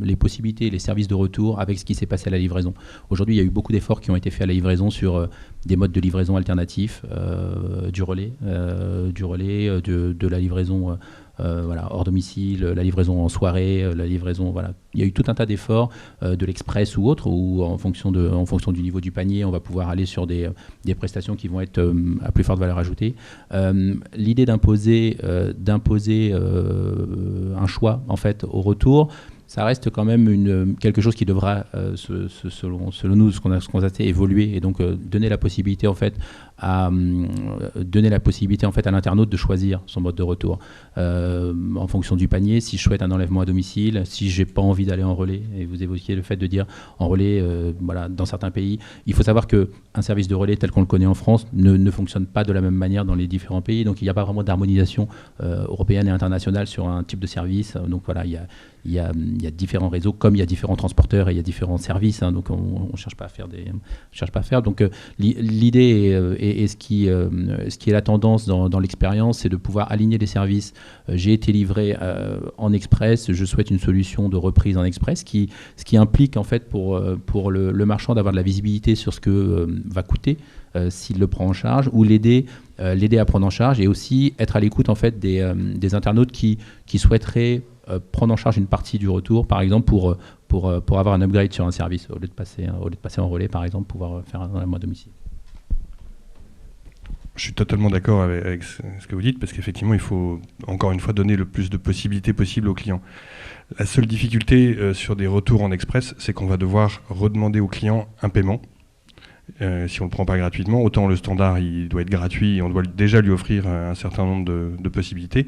les possibilités et les services de retour avec ce qui s'est passé à la livraison. Aujourd'hui, il y a eu beaucoup d'efforts qui ont été faits à la livraison sur des modes de livraison alternatifs, du relais, de la livraison voilà, hors domicile, la livraison en soirée, la livraison, voilà. Il y a eu tout un tas d'efforts, de l'express ou autre, où en fonction du niveau du panier, on va pouvoir aller sur des prestations qui vont être à plus forte valeur ajoutée. L'idée d'imposer un choix en fait au retour, ça reste quand même quelque chose qui devra, selon nous, ce qu'on a fait, évoluer et donc donner la possibilité en fait à l'internaute de choisir son mode de retour en fonction du panier. Si je souhaite un enlèvement à domicile, si j'ai pas envie d'aller en relais, et vous évoquiez le fait de dire en relais, voilà, dans certains pays, il faut savoir que un service de relais tel qu'on le connaît en France ne fonctionne pas de la même manière dans les différents pays. Donc il n'y a pas vraiment d'harmonisation européenne et internationale sur un type de service. Donc voilà, il y a différents réseaux, comme il y a différents transporteurs et il y a différents services. Hein, donc on ne cherche pas à faire. Donc l'idée et ce qui est la tendance dans l'expérience, c'est de pouvoir aligner les services. J'ai été livré en express, je souhaite une solution de reprise en express, ce qui implique en fait pour le marchand d'avoir de la visibilité sur ce que va coûter s'il le prend en charge, ou l'aider à prendre en charge, et aussi être à l'écoute en fait des internautes qui souhaiteraient prendre en charge une partie du retour, par exemple pour avoir un upgrade sur un service, au lieu de passer en relais, par exemple, pouvoir faire un enlèvement à domicile. Je suis totalement d'accord avec ce que vous dites, parce qu'effectivement, il faut encore une fois donner le plus de possibilités possibles aux clients. La seule difficulté sur des retours en express, c'est qu'on va devoir redemander au client un paiement. Si on ne le prend pas gratuitement, autant le standard il doit être gratuit et on doit déjà lui offrir un certain nombre de possibilités.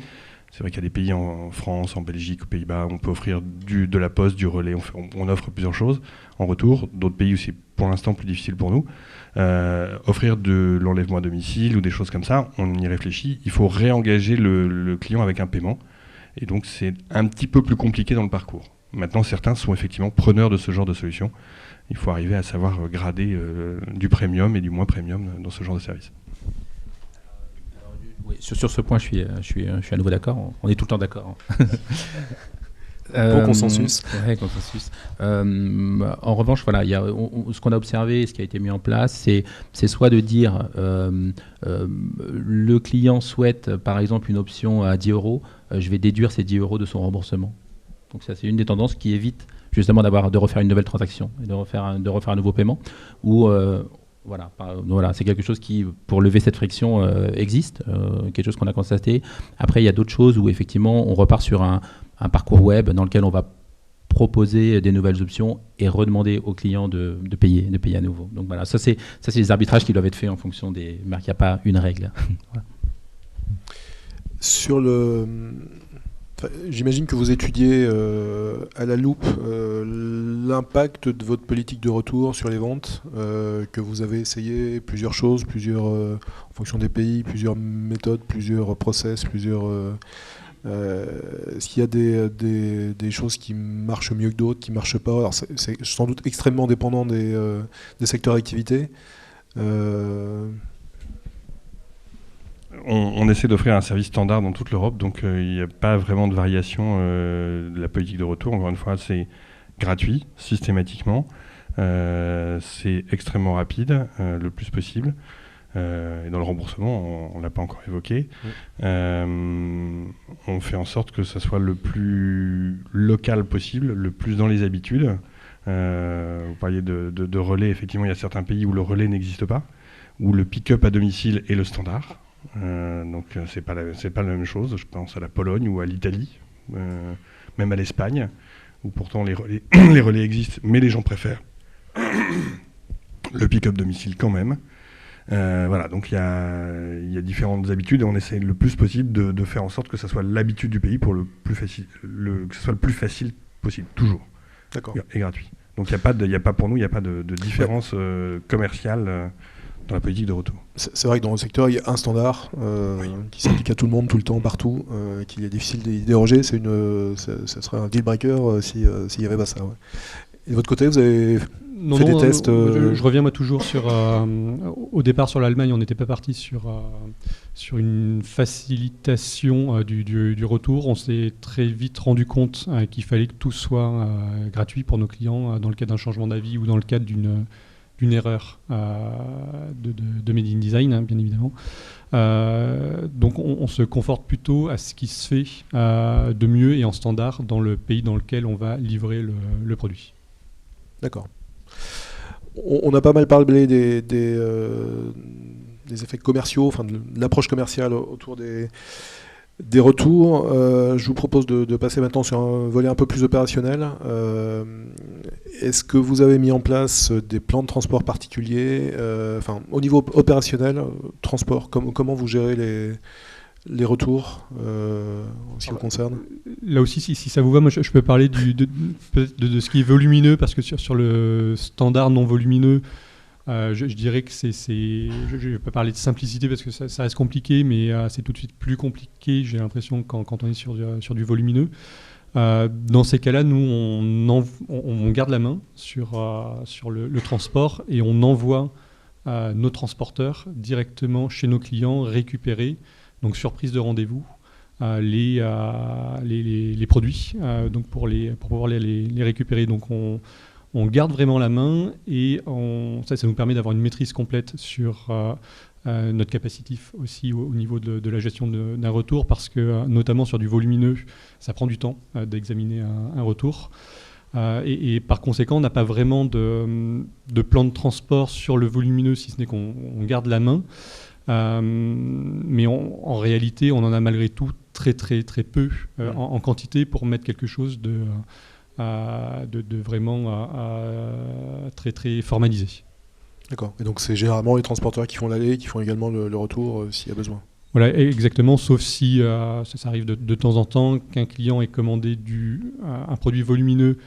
C'est vrai qu'il y a des pays en France, en Belgique, aux Pays-Bas, on peut offrir de la poste, du relais, on offre plusieurs choses en retour. D'autres pays où c'est pour l'instant plus difficile pour nous. Offrir de l'enlèvement à domicile ou des choses comme ça, on y réfléchit. Il faut réengager le client avec un paiement. Et donc c'est un petit peu plus compliqué dans le parcours. Maintenant, certains sont effectivement preneurs de ce genre de solution. Il faut arriver à savoir grader du premium et du moins premium dans ce genre de service. Oui, sur ce point, je suis à nouveau d'accord. On est tout le temps d'accord. Bon consensus. Ouais, consensus. En revanche, voilà, ce qu'on a observé, ce qui a été mis en place, c'est soit de dire le client souhaite, par exemple, une option à 10 €, je vais déduire ces 10 € de son remboursement. Donc ça, c'est une des tendances qui évite justement de refaire une nouvelle transaction et de refaire un nouveau paiement. Ou voilà, c'est quelque chose qui, pour lever cette friction, existe, quelque chose qu'on a constaté. Après, il y a d'autres choses où effectivement on repart sur un parcours web dans lequel on va proposer des nouvelles options et redemander aux clients de payer à nouveau. Donc voilà, ça c'est les arbitrages qui doivent être faits en fonction des marques. Il n'y a pas une règle. Voilà. J'imagine que vous étudiez à la loupe l'impact de votre politique de retour sur les ventes, que vous avez essayé plusieurs choses, en fonction des pays, plusieurs méthodes, plusieurs process, est-ce qu'il y a des choses qui marchent mieux que d'autres, qui ne marchent pas? Alors c'est sans doute extrêmement dépendant des secteurs d'activité. On essaie d'offrir un service standard dans toute l'Europe, donc il n'y a pas vraiment de variation de la politique de retour. Encore une fois, c'est gratuit, systématiquement. C'est extrêmement rapide, le plus possible. Et dans le remboursement, on ne l'a pas encore évoqué. On fait en sorte que ça soit le plus local possible, le plus dans les habitudes. Vous parliez de relais. Effectivement, il y a certains pays où le relais n'existe pas, où le pick-up à domicile est le standard. Donc c'est pas la même chose. Je pense à la Pologne ou à l'Italie, même à l'Espagne, où pourtant les relais existent, mais les gens préfèrent le pick-up domicile quand même. Voilà, donc il y a différentes habitudes et on essaie le plus possible de faire en sorte que ça soit l'habitude du pays pour que ce soit le plus facile possible, toujours. D'accord. Et gratuit. Donc pour nous, il n'y a pas de différence commerciale dans la politique de retour. C'est vrai que dans le secteur, il y a un standard qui s'applique à tout le monde, tout le temps, partout, qu'il est difficile d'y déroger. Ça serait un deal breaker s'il n'y avait pas ça. Ouais. Et de votre côté, vous avez fait des tests Je reviens moi toujours sur... au départ sur l'Allemagne, on n'était pas parti sur une facilitation du retour. On s'est très vite rendu compte qu'il fallait que tout soit gratuit pour nos clients dans le cas d'un changement d'avis ou dans le cadre d'une erreur de Made in Design, hein, bien évidemment. Donc on se conforte plutôt à ce qui se fait de mieux et en standard dans le pays dans lequel on va livrer le produit. D'accord. On a pas mal parlé des effets commerciaux, enfin de l'approche commerciale autour des retours. Je vous propose de passer maintenant sur un volet un peu plus opérationnel. Est-ce que vous avez mis en place des plans de transport particuliers, au niveau opérationnel, transport, comment vous gérez les retours en ce qui vous concerne? Là aussi, si ça vous va, moi je peux parler de ce qui est volumineux, parce que sur le standard non volumineux, je dirais que je ne vais pas parler de simplicité parce que ça reste compliqué, mais c'est tout de suite plus compliqué, j'ai l'impression, quand on est sur du volumineux. Dans ces cas-là, nous, on garde la main sur le transport et on envoie nos transporteurs directement chez nos clients récupérer, donc sur prise de rendez-vous, les produits donc pour pouvoir les récupérer. Donc on garde vraiment la main et ça nous permet d'avoir une maîtrise complète sur notre capacitif aussi au niveau de la gestion d'un retour, parce que notamment sur du volumineux, ça prend du temps d'examiner un retour. Et par conséquent, on n'a pas vraiment de plan de transport sur le volumineux, si ce n'est qu'on garde la main. Mais en réalité, on en a malgré tout très très très peu en quantité pour mettre quelque chose de vraiment très très formalisé. D'accord. Et donc c'est généralement les transporteurs qui font l'aller, qui font également le retour s'il y a besoin. Voilà, exactement, sauf si ça arrive de temps en temps qu'un client ait commandé un produit volumineux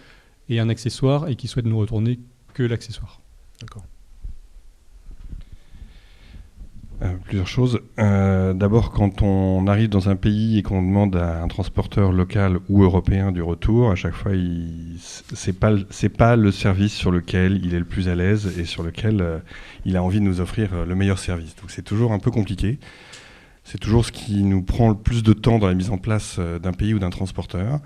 et un accessoire et qu'il souhaite nous retourner que l'accessoire. D'accord. Plusieurs choses. D'abord, quand on arrive dans un pays et qu'on demande à un transporteur local ou européen du retour, à chaque fois, c'est pas le service sur lequel il est le plus à l'aise et sur lequel il a envie de nous offrir le meilleur service. Donc c'est toujours un peu compliqué. C'est toujours ce qui nous prend le plus de temps dans la mise en place d'un pays ou d'un transporteur.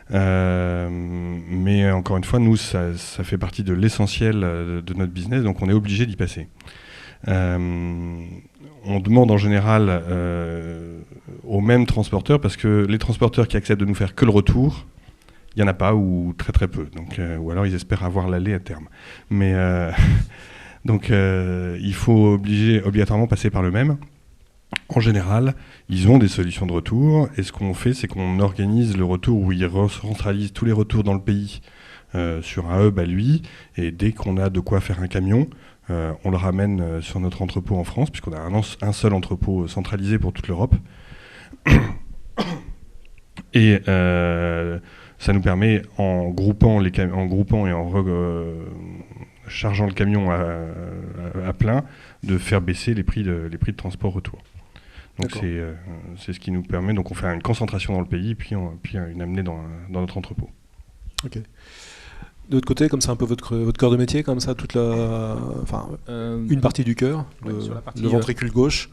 Mais encore une fois, nous, ça fait partie de l'essentiel de notre business, donc on est obligé d'y passer. On demande en général aux mêmes transporteurs, parce que les transporteurs qui acceptent de nous faire que le retour, il n'y en a pas ou très très peu. Donc, ou alors ils espèrent avoir l'aller à terme. Mais donc il faut obligatoirement passer par le même. En général, ils ont des solutions de retour et ce qu'on fait, c'est qu'on organise le retour où ils centralisent tous les retours dans le pays sur un hub à lui, et dès qu'on a de quoi faire un camion, on le ramène sur notre entrepôt en France, puisqu'on a un seul entrepôt centralisé pour toute l'Europe. Et ça nous permet, en groupant et en chargeant le camion à plein, de faire baisser les prix de transport retour. Donc c'est ce qui nous permet, donc on fait une concentration dans le pays, puis une amenée dans notre entrepôt. Ok. De l'autre côté, comme c'est un peu votre cœur de métier, comme ça, une partie du cœur, le ventricule gauche.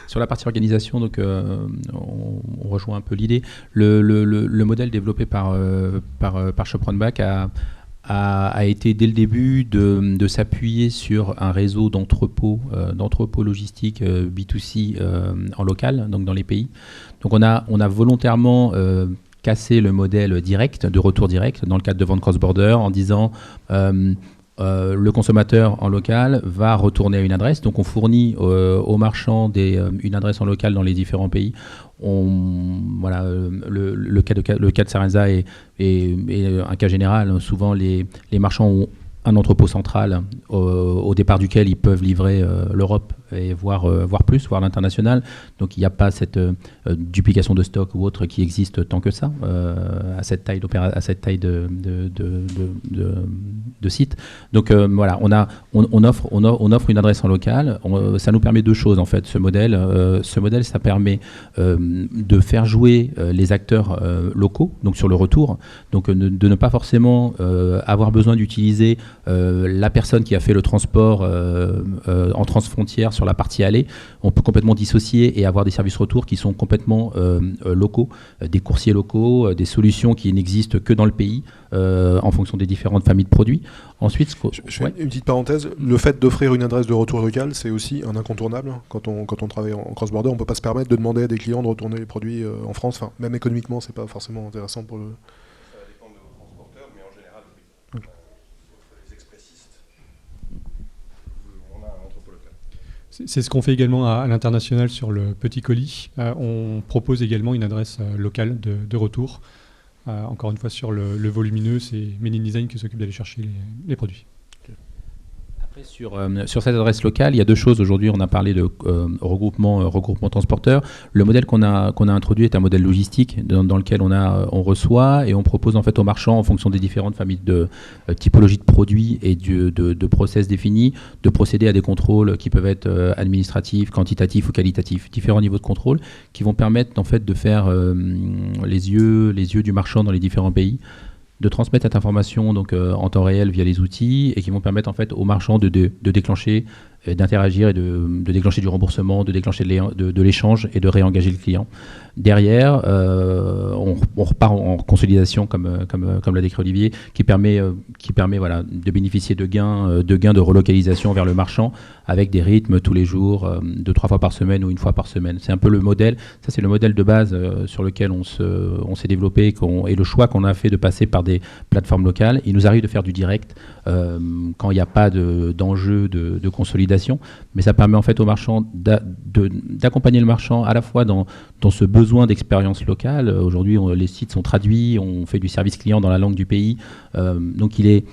Sur la partie organisation, donc, on rejoint un peu l'idée. Le modèle développé par Shop-Runback a été dès le début de s'appuyer sur un réseau d'entrepôts logistiques B2C en local, donc dans les pays. Donc on a volontairement casser le modèle direct, de retour direct, dans le cadre de vente cross-border, en disant le consommateur en local va retourner à une adresse. Donc on fournit aux marchands une adresse en local dans les différents pays. Le cas de Sarenza est un cas général. Souvent les marchands ont un entrepôt central au départ duquel ils peuvent livrer l'Europe et voire l'international. Donc il n'y a pas cette duplication de stock ou autre qui existe tant que ça à cette taille de site. Donc voilà, on offre une adresse en local. Ça nous permet deux choses en fait. Ce modèle, ça permet de faire jouer les acteurs locaux, donc sur le retour, donc de ne pas forcément avoir besoin d'utiliser la personne qui a fait le transport en transfrontière sur la partie aller. On peut complètement dissocier et avoir des services retour qui sont complètement locaux, des coursiers locaux, des solutions qui n'existent que dans le pays en fonction des différentes familles de produits. Ensuite, je fais une petite parenthèse, le fait d'offrir une adresse de retour locale, c'est aussi un incontournable. Quand on travaille en cross-border, on ne peut pas se permettre de demander à des clients de retourner les produits en France. Enfin, même économiquement, c'est pas forcément intéressant pour le... Ça dépend de vos transporteurs, mais en général, oui. Les expressistes, on a un entrepôt local. C'est ce qu'on fait également à l'international sur le petit colis. On propose également une adresse locale de retour. Encore une fois, sur le volumineux, c'est Made in Design qui s'occupe d'aller chercher les produits. Après, sur cette adresse locale, il y a deux choses. Aujourd'hui, on a parlé de regroupement transporteur. Le modèle qu'on a introduit est un modèle logistique dans lequel on reçoit et on propose en fait aux marchands, en fonction des différentes familles de typologies de produits et de process définis, de procéder à des contrôles qui peuvent être administratifs, quantitatifs ou qualitatifs, différents niveaux de contrôle qui vont permettre en fait de faire les yeux du marchand dans les différents pays, de transmettre cette information donc en temps réel via les outils et qui vont permettre en fait aux marchands de déclencher, d'interagir et de déclencher du remboursement, de déclencher de l'échange et de réengager le client. Derrière, on repart en consolidation comme l'a décrit Olivier, qui permet voilà, de bénéficier de gains de relocalisation vers le marchand avec des rythmes tous les jours, 2-3 fois par semaine ou 1 fois par semaine. C'est un peu le modèle. Ça, c'est le modèle de base sur lequel on s'est développé et le choix qu'on a fait de passer par des plateformes locales. Il nous arrive de faire du direct quand il n'y a pas d'enjeu de consolidation, mais ça permet en fait aux marchands d'accompagner le marchand à la fois dans ce besoin d'expérience locale. Aujourd'hui, les sites sont traduits, on fait du service client dans la langue du pays. Donc il est,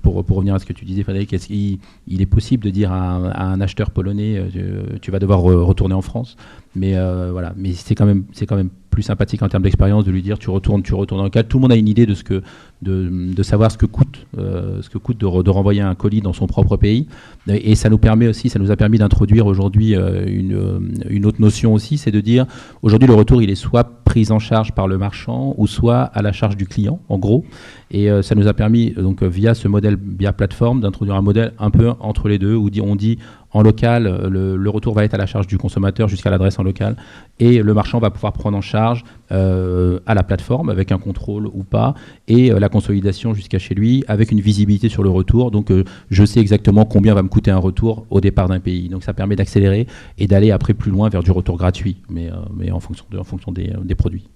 pour revenir à ce que tu disais Frédéric, il est possible de dire à un acheteur polonais tu vas devoir retourner en France, mais voilà, mais c'est quand même plus sympathique en termes d'expérience de lui dire tu retournes dans le cadre. Tout le monde a une idée de savoir ce que coûte de renvoyer un colis dans son propre pays, et ça nous a permis d'introduire aujourd'hui une autre notion aussi, c'est de dire aujourd'hui le retour il est soit pris en charge par le marchand ou soit à la charge du client en gros, et ça nous a permis donc via ce modèle via plateforme d'introduire un modèle un peu entre les deux où on dit en local, le retour va être à la charge du consommateur jusqu'à l'adresse en local, et le marchand va pouvoir prendre en charge à la plateforme avec un contrôle ou pas, et la consolidation jusqu'à chez lui avec une visibilité sur le retour. Donc je sais exactement combien va me coûter un retour au départ d'un pays. Donc ça permet d'accélérer et d'aller après plus loin vers du retour gratuit, mais en fonction des produits.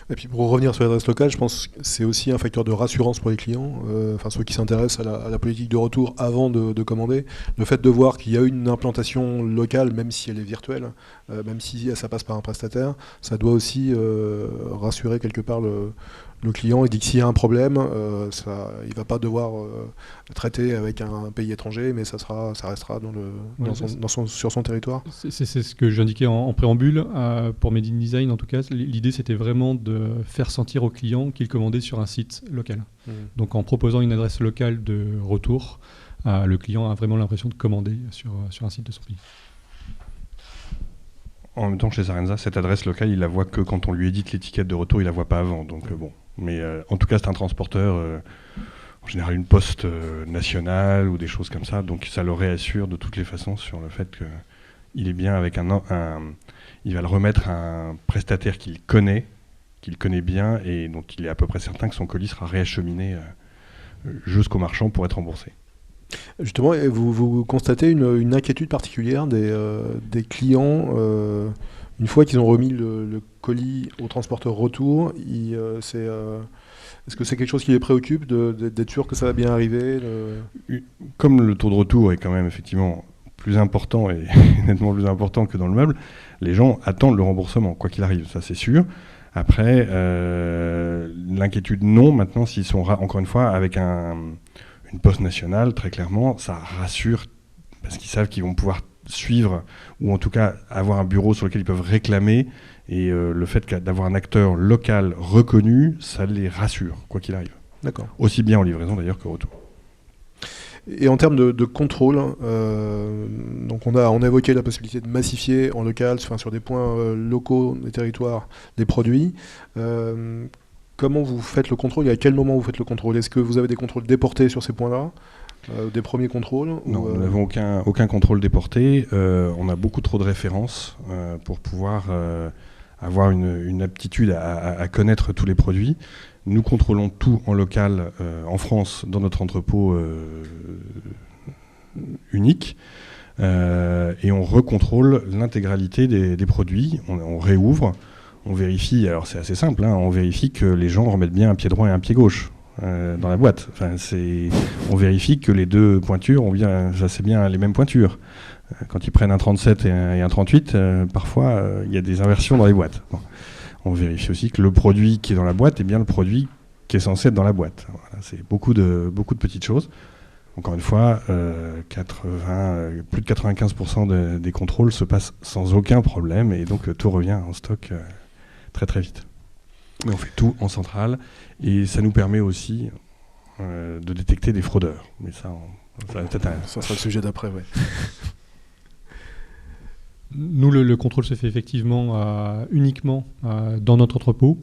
Et puis pour revenir sur l'adresse locale, je pense que c'est aussi un facteur de rassurance pour les clients, enfin ceux qui s'intéressent à la politique de retour avant de commander. Le fait de voir qu'il y a une implantation locale, même si elle est virtuelle, même si ça passe par un prestataire, ça doit aussi rassurer quelque part le client. Il dit que s'il y a un problème, il ne va pas devoir traiter avec un pays étranger, mais ça restera sur son territoire. C'est ce que j'indiquais en préambule. Pour Made in Design, en tout cas, l'idée c'était vraiment de faire sentir au client qu'il commandait sur un site local. Donc en proposant une adresse locale de retour, le client a vraiment l'impression de commander sur un site de son pays. En même temps, chez Sarenza, cette adresse locale, il la voit que quand on lui édite l'étiquette de retour, il la voit pas avant. Donc bon. Mais en tout cas, c'est un transporteur, en général une poste nationale ou des choses comme ça. Donc ça le réassure de toutes les façons sur le fait qu'il est bien avec il va le remettre à un prestataire qu'il connaît bien et dont il est à peu près certain que son colis sera réacheminé jusqu'au marchand pour être remboursé. Justement, vous constatez une inquiétude particulière des clients une fois qu'ils ont remis le colis au transporteur retour. Est-ce que c'est quelque chose qui les préoccupe d'être sûr que ça va bien arriver Comme le taux de retour est quand même effectivement plus important et nettement plus important que dans le meuble, les gens attendent le remboursement, quoi qu'il arrive, ça c'est sûr. Après, l'inquiétude non, maintenant s'ils sont encore une fois avec une poste nationale, très clairement, ça rassure parce qu'ils savent qu'ils vont pouvoir suivre ou en tout cas avoir un bureau sur lequel ils peuvent réclamer et le fait d'avoir un acteur local reconnu, ça les rassure, quoi qu'il arrive. D'accord. Aussi bien en livraison d'ailleurs qu'au retour. Et en termes de contrôle, donc on a évoqué la possibilité de massifier en local, sur des points locaux des territoires, des produits. Comment vous faites le contrôle et à quel moment vous faites le contrôle? Est-ce que vous avez des contrôles déportés sur ces points-là, des premiers contrôles? Non, nous n'avons aucun contrôle déporté. On a beaucoup trop de références pour pouvoir avoir une aptitude à connaître tous les produits. Nous contrôlons tout en local en France dans notre entrepôt unique et on recontrôle l'intégralité des produits. On réouvre. On vérifie, alors c'est assez simple, on vérifie que les gens remettent bien un pied droit et un pied gauche dans la boîte. Enfin, on vérifie que les deux pointures ont c'est bien les mêmes pointures. Quand ils prennent un 37 et un 38, parfois il y a des inversions dans les boîtes. Bon. On vérifie aussi que le produit qui est dans la boîte est bien le produit qui est censé être dans la boîte. Voilà, c'est beaucoup de petites choses. Encore une fois, plus de 95% des contrôles se passent sans aucun problème et donc tout revient en stock très très vite. Mais on fait tout en centrale et ça nous permet aussi de détecter des fraudeurs. Mais ça sera le sujet d'après, ouais. Nous, le contrôle se fait effectivement uniquement dans notre entrepôt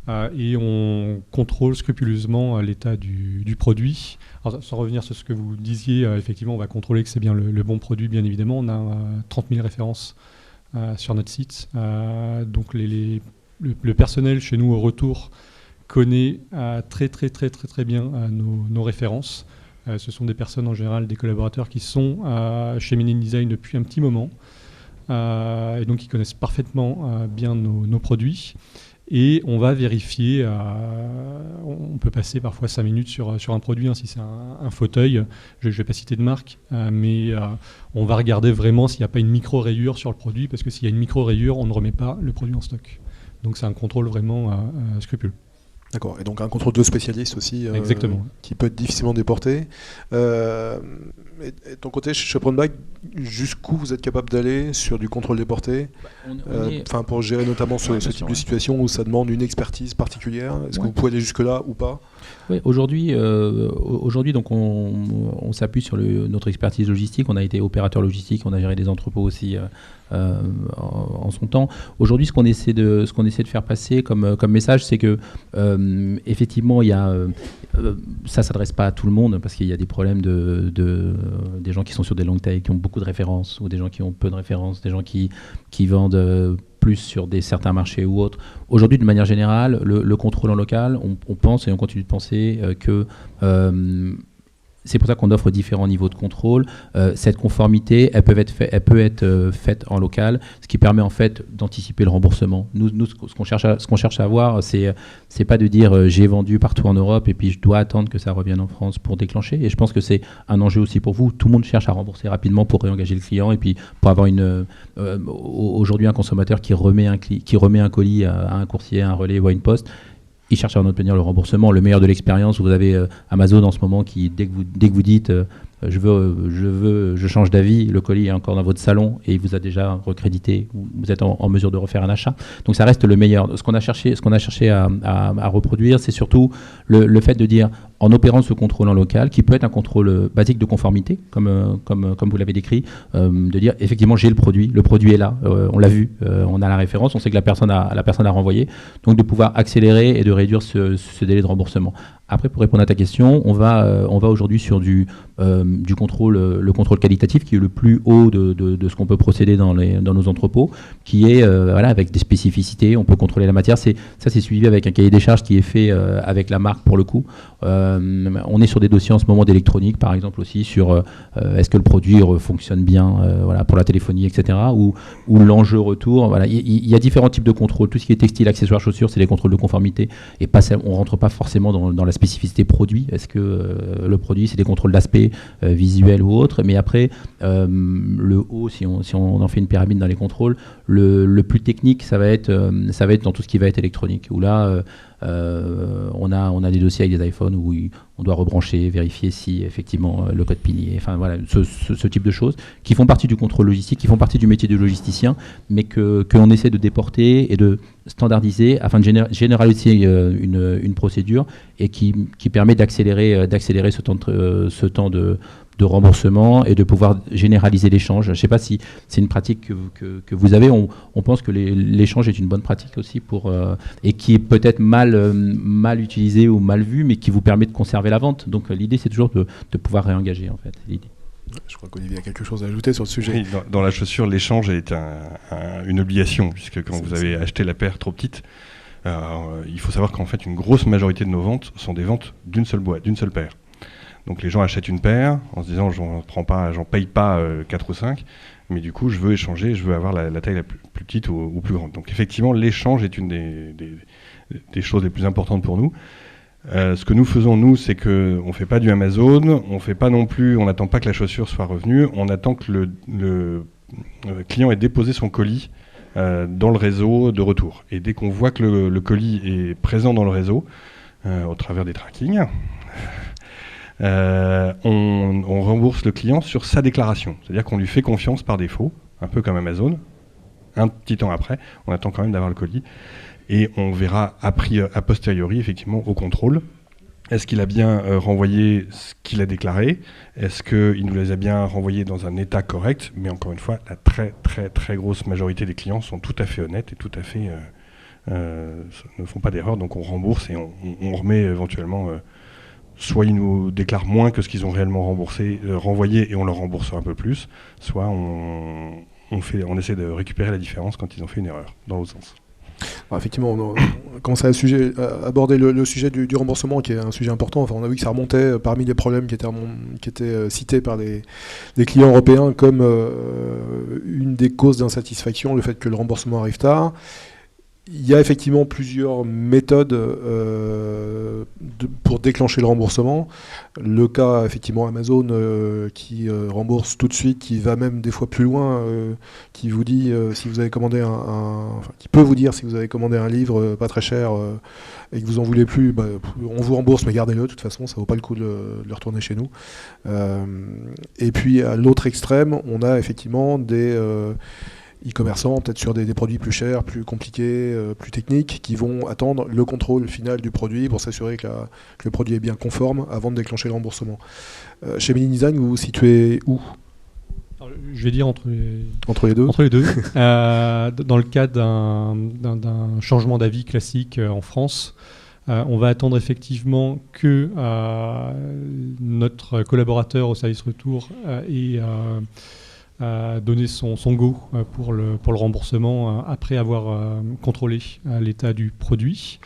et on contrôle scrupuleusement l'état du produit. Alors, sans revenir sur ce que vous disiez, effectivement, on va contrôler que c'est bien le bon produit, bien évidemment. On a 30 000 références sur notre site. Donc le personnel chez nous au retour connaît très très très très très bien nos références. Ce sont des personnes en général, des collaborateurs qui sont chez Made in Design depuis un petit moment et donc ils connaissent parfaitement bien nos produits. Et on va vérifier, on peut passer parfois 5 minutes sur un produit, si c'est un fauteuil, je ne vais pas citer de marque, mais on va regarder vraiment s'il n'y a pas une micro-rayure sur le produit, parce que s'il y a une micro-rayure, on ne remet pas le produit en stock. Donc c'est un contrôle vraiment scrupuleux. D'accord, et donc un contrôle de spécialiste aussi, exactement, qui peut être difficilement déporté. Et de ton côté, chez Brunbach, jusqu'où vous êtes capable d'aller sur du contrôle déporté, pour gérer notamment ce type de situation où ça demande une expertise particulière? Est-ce que vous pouvez aller jusque-là ou pas? Oui, aujourd'hui, donc on s'appuie sur notre expertise logistique. On a été opérateur logistique, on a géré des entrepôts aussi en son temps. Aujourd'hui, ce qu'on essaie de faire passer comme message, c'est que effectivement, ça s'adresse pas à tout le monde parce qu'il y a des problèmes des gens qui sont sur des longues tailles, qui ont beaucoup de références, ou des gens qui ont peu de références, des gens qui vendent plus sur certains marchés ou autres. Aujourd'hui, de manière générale, le contrôle en local, on pense et on continue de penser que c'est pour ça qu'on offre différents niveaux de contrôle. Cette conformité, elle peut être faite en local, ce qui permet en fait d'anticiper le remboursement. Nous ce qu'on cherche à avoir, c'est pas de dire j'ai vendu partout en Europe et puis je dois attendre que ça revienne en France pour déclencher. Et je pense que c'est un enjeu aussi pour vous. Tout le monde cherche à rembourser rapidement pour réengager le client et puis pour avoir aujourd'hui un consommateur qui remet un colis à un coursier, à un relais ou à une poste. Ils cherchent à en obtenir le remboursement. Le meilleur de l'expérience, vous avez Amazon en ce moment qui, dès que vous dites je change d'avis, le colis est encore dans votre salon et il vous a déjà recrédité, vous êtes en mesure de refaire un achat. Donc ça reste le meilleur. Ce qu'on a cherché à reproduire, c'est surtout le fait de dire, en opérant ce contrôle en local, qui peut être un contrôle basique de conformité, comme vous l'avez décrit, de dire effectivement j'ai le produit est là, on l'a vu, on a la référence, on sait que la personne a renvoyé, donc de pouvoir accélérer et de réduire ce délai de remboursement. Après, pour répondre à ta question, on va aujourd'hui sur du contrôle, le contrôle qualitatif qui est le plus haut de ce qu'on peut procéder dans nos entrepôts, qui est avec des spécificités. On peut contrôler la matière. C'est suivi avec un cahier des charges qui est fait avec la marque pour le coup. On est sur des dossiers en ce moment d'électronique, par exemple aussi sur est-ce que le produit fonctionne bien, pour la téléphonie, etc. Ou l'enjeu retour. Voilà, il y a différents types de contrôles. Tout ce qui est textile, accessoires, chaussures, c'est des contrôles de conformité. Et on rentre pas forcément dans la spécificité produit. Est-ce que le produit, c'est des contrôles d'aspect visuel ou autre. Mais après, le haut, si on en fait une pyramide dans les contrôles, le plus technique, ça va être dans tout ce qui va être électronique. Où là, on a des dossiers avec des iPhones où on doit rebrancher, vérifier si effectivement le code PIN y est. Enfin voilà, ce type de choses qui font partie du contrôle logistique, qui font partie du métier de logisticien, mais qu'on essaie de déporter et de standardiser afin de généraliser une procédure et qui permet d'accélérer ce temps de remboursement et de pouvoir généraliser l'échange. Je ne sais pas si c'est une pratique que vous avez. On pense que l'échange est une bonne pratique aussi et qui est peut-être mal utilisée ou mal vue, mais qui vous permet de conserver la vente. Donc l'idée, c'est toujours de pouvoir réengager en fait. L'idée. Je crois qu'Olivier a quelque chose à ajouter sur le sujet. Oui, dans la chaussure, l'échange est une obligation, puisque quand vous avez acheté la paire trop petite, il faut savoir qu'en fait, une grosse majorité de nos ventes sont des ventes d'une seule boîte, d'une seule paire. Donc les gens achètent une paire en se disant j'en paye pas 4 ou 5, mais du coup je veux échanger, je veux avoir la taille la plus petite ou plus grande. Donc effectivement l'échange est une des choses les plus importantes pour nous. Ce que nous faisons nous, c'est qu'on ne fait pas du Amazon, on n'attend pas que la chaussure soit revenue, on attend que le client ait déposé son colis dans le réseau de retour. Et dès qu'on voit que le colis est présent dans le réseau, au travers des trackings, on rembourse le client sur sa déclaration. C'est-à-dire qu'on lui fait confiance par défaut, un peu comme Amazon. Un petit temps après, on attend quand même d'avoir le colis. Et on verra a posteriori, effectivement, au contrôle. Est-ce qu'il a bien renvoyé ce qu'il a déclaré? Est-ce qu'il nous les a bien renvoyés dans un état correct? Mais encore une fois, la très très très grosse majorité des clients sont tout à fait honnêtes et tout à fait ne font pas d'erreur. Donc on rembourse et on remet éventuellement... soit ils nous déclarent moins que ce qu'ils ont réellement renvoyé et on leur rembourse un peu plus, soit on essaie de récupérer la différence quand ils ont fait une erreur, dans l'autre sens. Alors effectivement, on a commencé à aborder le sujet du remboursement, qui est un sujet important. Enfin, on a vu que ça remontait parmi les problèmes qui étaient cités par les clients européens comme une des causes d'insatisfaction, le fait que le remboursement arrive tard. Il y a effectivement plusieurs méthodes pour déclencher le remboursement. Le cas, effectivement, Amazon qui rembourse tout de suite, qui va même des fois plus loin, qui vous dit si vous avez commandé qui peut vous dire si vous avez commandé un livre pas très cher et que vous en voulez plus, on vous rembourse, mais gardez-le. De toute façon, ça vaut pas le coup de le retourner chez nous. Et puis à l'autre extrême, on a effectivement des e-commerçants, peut-être sur des produits plus chers, plus compliqués, plus techniques, qui vont attendre le contrôle final du produit pour s'assurer que le produit est bien conforme avant de déclencher le remboursement. Chez Made in Design, vous vous situez où? Alors, je vais dire entre les deux. Entre les deux. Dans le cas d'un changement d'avis classique en France, on va attendre effectivement que notre collaborateur au service retour ait donné son go pour le remboursement après avoir contrôlé l'état du produit.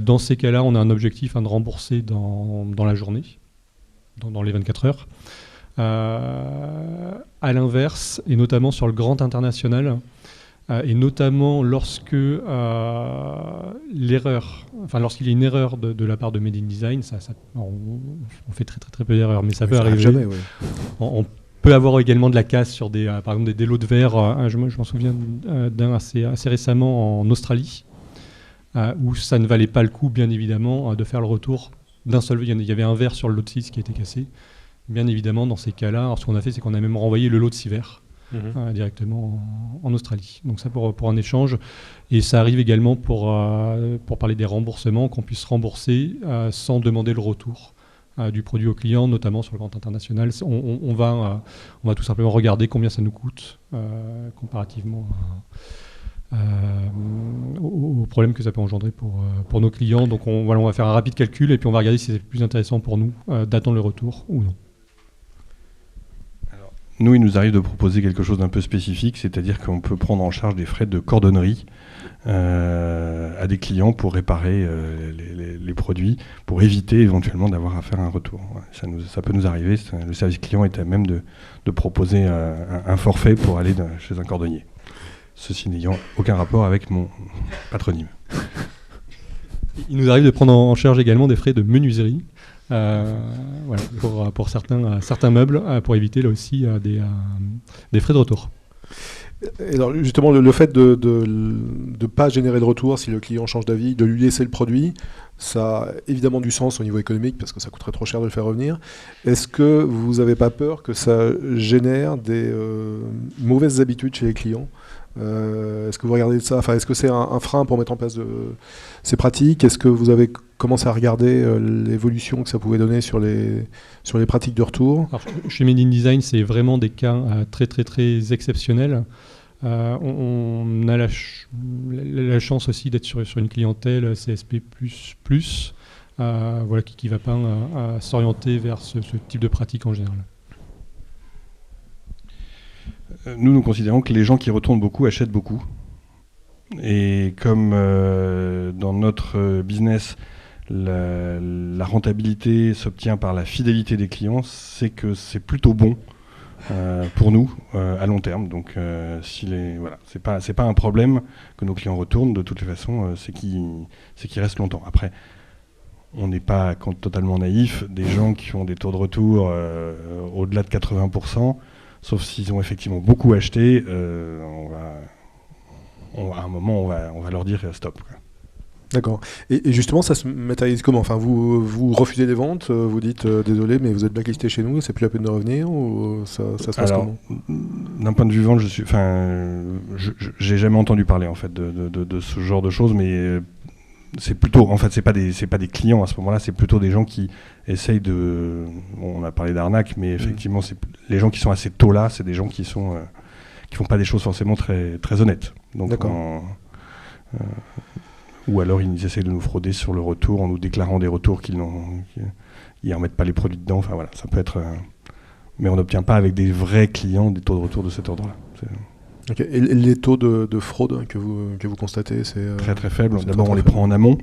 Dans ces cas-là, on a un objectif de rembourser dans la journée. dans les 24 heures. À l'inverse, et notamment sur le grand international, et notamment lorsque lorsqu'il y a une erreur de la part de Made in Design, on fait très peu d'erreurs, mais ça peut arriver. Jamais, oui. On peut avoir également de la casse sur par exemple des lots de verre. Je m'en souviens d'un assez récemment en Australie, où ça ne valait pas le coup, bien évidemment, de faire le retour d'un seul. Il y avait un verre sur le lot de 6 qui était cassé. Bien évidemment, dans ces cas-là, alors ce qu'on a fait, c'est qu'on a même renvoyé le lot de 6 verres directement en Australie. Donc ça pour un échange. Et ça arrive également pour parler des remboursements, qu'on puisse rembourser sans demander le retour du produit au client, notamment sur le grand international. On va tout simplement regarder combien ça nous coûte comparativement aux problèmes que ça peut engendrer pour nos clients. Donc on va faire un rapide calcul et puis on va regarder si c'est plus intéressant pour nous d'attendre le retour ou non. Nous, il nous arrive de proposer quelque chose d'un peu spécifique, c'est-à-dire qu'on peut prendre en charge des frais de cordonnerie à des clients pour réparer les produits, pour éviter éventuellement d'avoir à faire un retour. Ça peut nous arriver, le service client est à même de proposer un forfait pour aller chez un cordonnier. Ceci n'ayant aucun rapport avec mon patronyme. Il nous arrive de prendre en charge également des frais de menuiserie. Pour certains meubles, pour éviter là aussi des frais de retour. Et alors justement, le fait de ne pas générer de retour si le client change d'avis, de lui laisser le produit, ça a évidemment du sens au niveau économique parce que ça coûterait trop cher de le faire revenir. Est-ce que vous n'avez pas peur que ça génère des mauvaises habitudes chez les clients ? Est-ce que vous regardez ça ? Enfin, est-ce que c'est un frein pour mettre en place ces pratiques ? Est-ce que vous avez commencé à regarder l'évolution que ça pouvait donner sur les pratiques de retour ? Alors, chez Made in Design, c'est vraiment des cas très exceptionnels. On a la chance aussi d'être sur une clientèle CSP++, qui ne va pas s'orienter vers ce type de pratique en général. Nous considérons que les gens qui retournent beaucoup achètent beaucoup. Et comme dans notre business, la rentabilité s'obtient par la fidélité des clients, c'est que c'est plutôt bon pour nous à long terme. Donc c'est pas un problème que nos clients retournent. De toutes les façons, c'est qu'ils restent longtemps. Après, on n'est pas totalement naïf. Des gens qui ont des taux de retour au-delà de 80%, sauf s'ils ont effectivement beaucoup acheté, à un moment, on va leur dire stop, quoi. D'accord. Et justement, ça se matérialise comment ? Enfin, vous refusez les ventes, vous dites désolé, mais vous êtes blacklisté chez nous, c'est plus la peine de revenir, ou ça se passe comment ? D'un point de vue vente, j'ai jamais entendu parler en fait de ce genre de choses, mais c'est plutôt, en fait, c'est pas des clients à ce moment-là, c'est plutôt des gens qui essayent de. On a parlé d'arnaque, mais effectivement, les gens qui sont à ces taux-là, c'est des gens qui font pas des choses forcément très très honnêtes. Donc, ou alors ils essayent de nous frauder sur le retour en nous déclarant des retours qu'ils ne remettent pas les produits dedans. Enfin voilà, ça peut être. Mais on n'obtient pas avec des vrais clients des taux de retour de cet ordre-là. Okay. Et les taux de fraude que vous constatez, c'est très très faible. D'abord, on les prend en amont,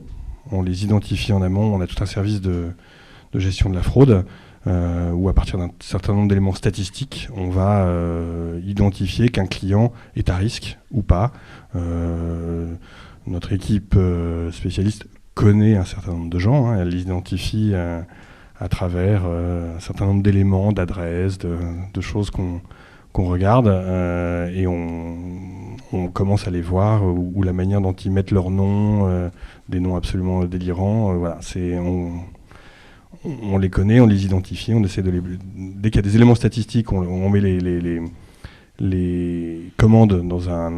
on les identifie en amont. On a tout un service de gestion de la fraude où à partir d'un certain nombre d'éléments statistiques, on va identifier qu'un client est à risque ou pas. Notre équipe spécialiste connaît un certain nombre de gens, elle les identifie à travers un certain nombre d'éléments, d'adresses, de choses qu'on regarde et on commence à les voir ou la manière dont ils mettent leurs noms, des noms absolument délirants. On les connaît, on les identifie, on essaie dès qu'il y a des éléments statistiques, on met les commandes dans un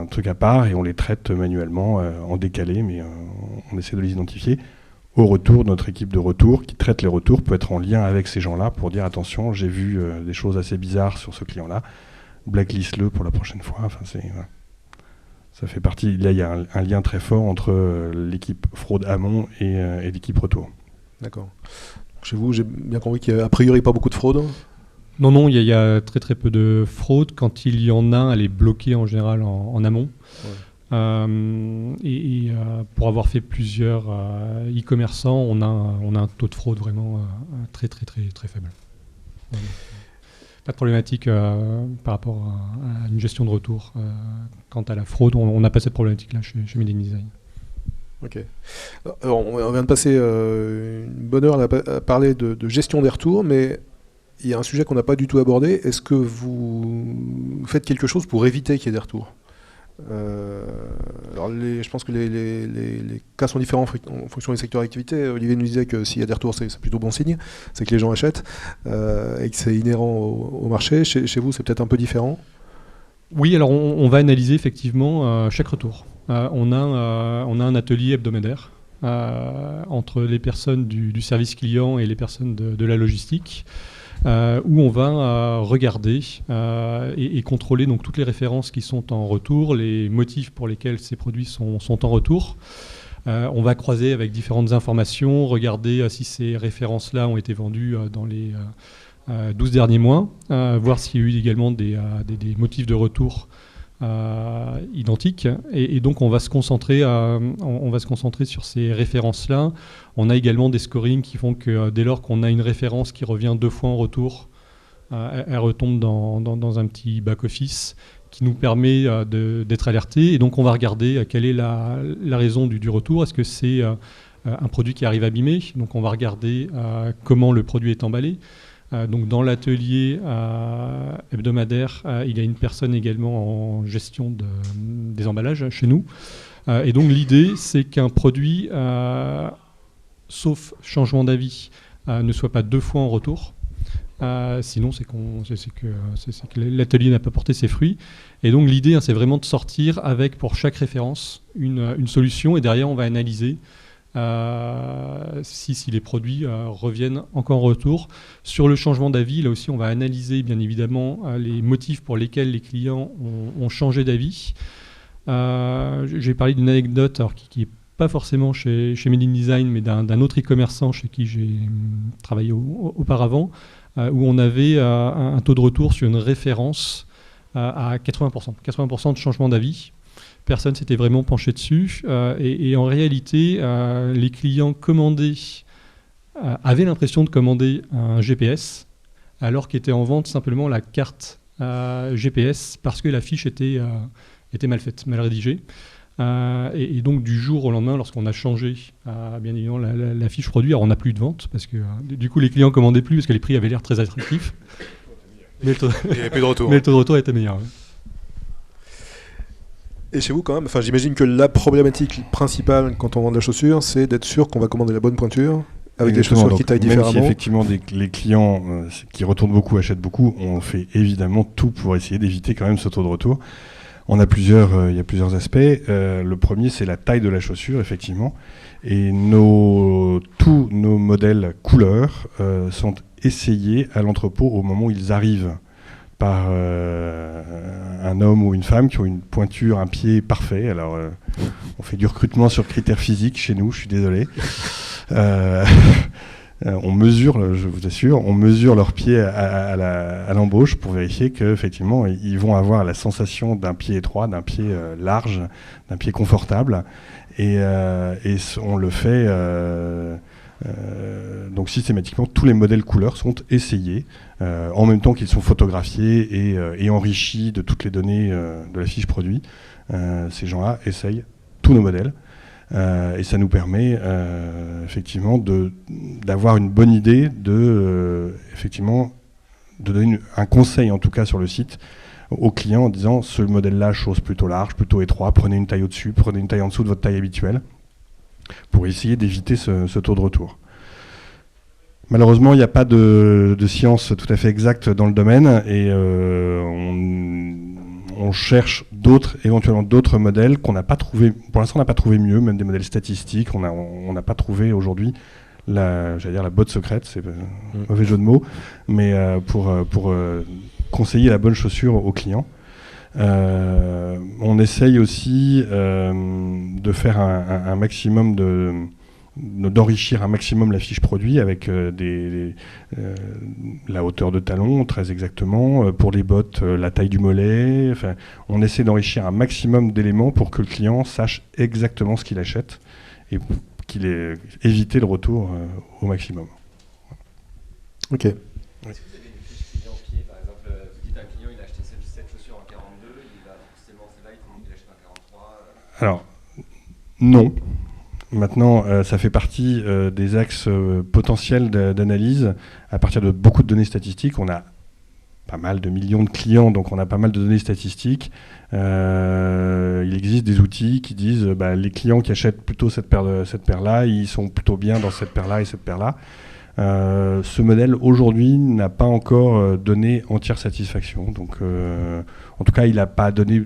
truc à part et on les traite manuellement en décalé, mais on essaie de les identifier. Au retour, notre équipe de retour qui traite les retours peut être en lien avec ces gens-là pour dire attention, j'ai vu des choses assez bizarres sur ce client-là, blacklist-le pour la prochaine fois. Enfin, ça fait partie. Là, il y a un lien très fort entre l'équipe fraude amont et l'équipe retour. D'accord. Chez vous, j'ai bien compris qu'il n'y a a priori pas beaucoup de fraude. Non, il y a très peu de fraude. Quand il y en a, elle est bloquée en général en amont. Pour avoir fait plusieurs e-commerçants, on a un taux de fraude vraiment très très très très faible. Pas de problématique par rapport à une gestion de retour. Quant à la fraude, on n'a pas cette problématique-là chez Made in Design. Ok. Alors, on vient de passer une bonne heure à parler de gestion des retours, mais il y a un sujet qu'on n'a pas du tout abordé. Est-ce que vous faites quelque chose pour éviter qu'il y ait des retours ? Alors je pense que les cas sont différents en fonction des secteurs d'activité. Olivier nous disait que s'il y a des retours, c'est plutôt bon signe, c'est que les gens achètent et que c'est inhérent au marché. Chez vous, c'est peut-être un peu différent. Oui, alors on va analyser effectivement chaque retour. On a un atelier hebdomadaire entre les personnes du service client et les personnes de la logistique. Où on va regarder et contrôler donc toutes les références qui sont en retour, les motifs pour lesquels ces produits sont en retour. On va croiser avec différentes informations, regarder si ces références-là ont été vendues dans les 12 derniers mois, voir s'il y a eu également des motifs de retour identiques. Et donc on va se concentrer sur ces références-là. On a également des scorings qui font que dès lors qu'on a une référence qui revient 2 fois en retour, elle retombe dans un petit back-office qui nous permet d'être alertés. Et donc on va regarder quelle est la raison du retour. Est-ce que c'est un produit qui arrive abîmé ? Donc on va regarder comment le produit est emballé. Donc dans l'atelier hebdomadaire, il y a une personne également en gestion des emballages chez nous. Et donc l'idée, c'est qu'un produit, sauf changement d'avis, ne soit pas 2 fois en retour. Sinon, c'est que l'atelier n'a pas porté ses fruits. Et donc l'idée, c'est vraiment de sortir avec pour chaque référence une solution. Et derrière, on va analyser si les produits reviennent encore en retour. Sur le changement d'avis, là aussi, on va analyser bien évidemment les motifs pour lesquels les clients ont changé d'avis. J'ai parlé d'une anecdote alors, qui n'est pas forcément chez Made in Design, mais d'un autre e-commerçant chez qui j'ai travaillé auparavant, où on avait un taux de retour sur une référence à 80%. 80% de changement d'avis. Personne s'était vraiment penché dessus. Et en réalité, les clients commandés avaient l'impression de commander un GPS, alors qu'était en vente simplement la carte GPS, parce que la fiche était mal faite, mal rédigée. Et donc du jour au lendemain, lorsqu'on a changé bien évidemment la fiche produit, alors on n'a plus de vente, parce que du coup les clients ne commandaient plus, parce que les prix avaient l'air très attractifs. Il n'y avait plus de retour. Mais le taux de retour était meilleur. Ouais. Et chez vous, quand même, j'imagine que la problématique principale quand on vend de la chaussure, c'est d'être sûr qu'on va commander la bonne pointure avec des chaussures qui taillent différemment. Même si effectivement les clients qui retournent beaucoup, achètent beaucoup, on fait évidemment tout pour essayer d'éviter quand même ce taux de retour. Il y a plusieurs aspects. Le premier, c'est la taille de la chaussure, effectivement. Et tous nos modèles couleurs sont essayés à l'entrepôt au moment où ils arrivent par un homme ou une femme qui ont une pointure, un pied parfait. Alors, on fait du recrutement sur critères physiques chez nous, je suis désolé. On mesure, je vous assure, on mesure leurs pieds à l'embauche pour vérifier qu'effectivement, ils vont avoir la sensation d'un pied étroit, d'un pied large, d'un pied confortable. Et on le fait... donc systématiquement, tous les modèles couleurs sont essayés en même temps qu'ils sont photographiés et enrichis de toutes les données de la fiche produit. Ces gens-là essayent tous nos modèles et ça nous permet effectivement d'avoir une bonne idée effectivement, de donner un conseil en tout cas sur le site aux clients en disant ce modèle-là, chose plutôt large, plutôt étroit, prenez une taille au-dessus, prenez une taille en dessous de votre taille habituelle, pour essayer d'éviter ce taux de retour. Malheureusement, il n'y a pas de science tout à fait exacte dans le domaine et on cherche éventuellement d'autres modèles qu'on n'a pas trouvé. Pour l'instant, on n'a pas trouvé mieux, même des modèles statistiques. On n'a pas trouvé aujourd'hui la botte secrète, c'est un mauvais jeu de mots, mais pour conseiller la bonne chaussure aux clients. On essaye aussi de faire un maximum d'enrichir un maximum la fiche produit avec la hauteur de talon, très exactement, pour les bottes, la taille du mollet. Enfin, on essaie d'enrichir un maximum d'éléments pour que le client sache exactement ce qu'il achète et qu'il ait évité le retour au maximum. Ok. Est-ce que vous avez une fiche client pied, par exemple, vous dites à un client il a acheté cette chaussure en 42, il va forcément celle-là, il faut qu'il achète en 43 Alors, non. Maintenant, ça fait partie des axes potentiels d'analyse. À partir de beaucoup de données statistiques, on a pas mal de millions de clients, donc on a pas mal de données statistiques. Il existe des outils qui disent les clients qui achètent plutôt cette paire-là, ils sont plutôt bien dans cette paire-là et cette paire-là. Ce modèle, aujourd'hui, n'a pas encore donné entière satisfaction. Donc, en tout cas, il n'a pas donné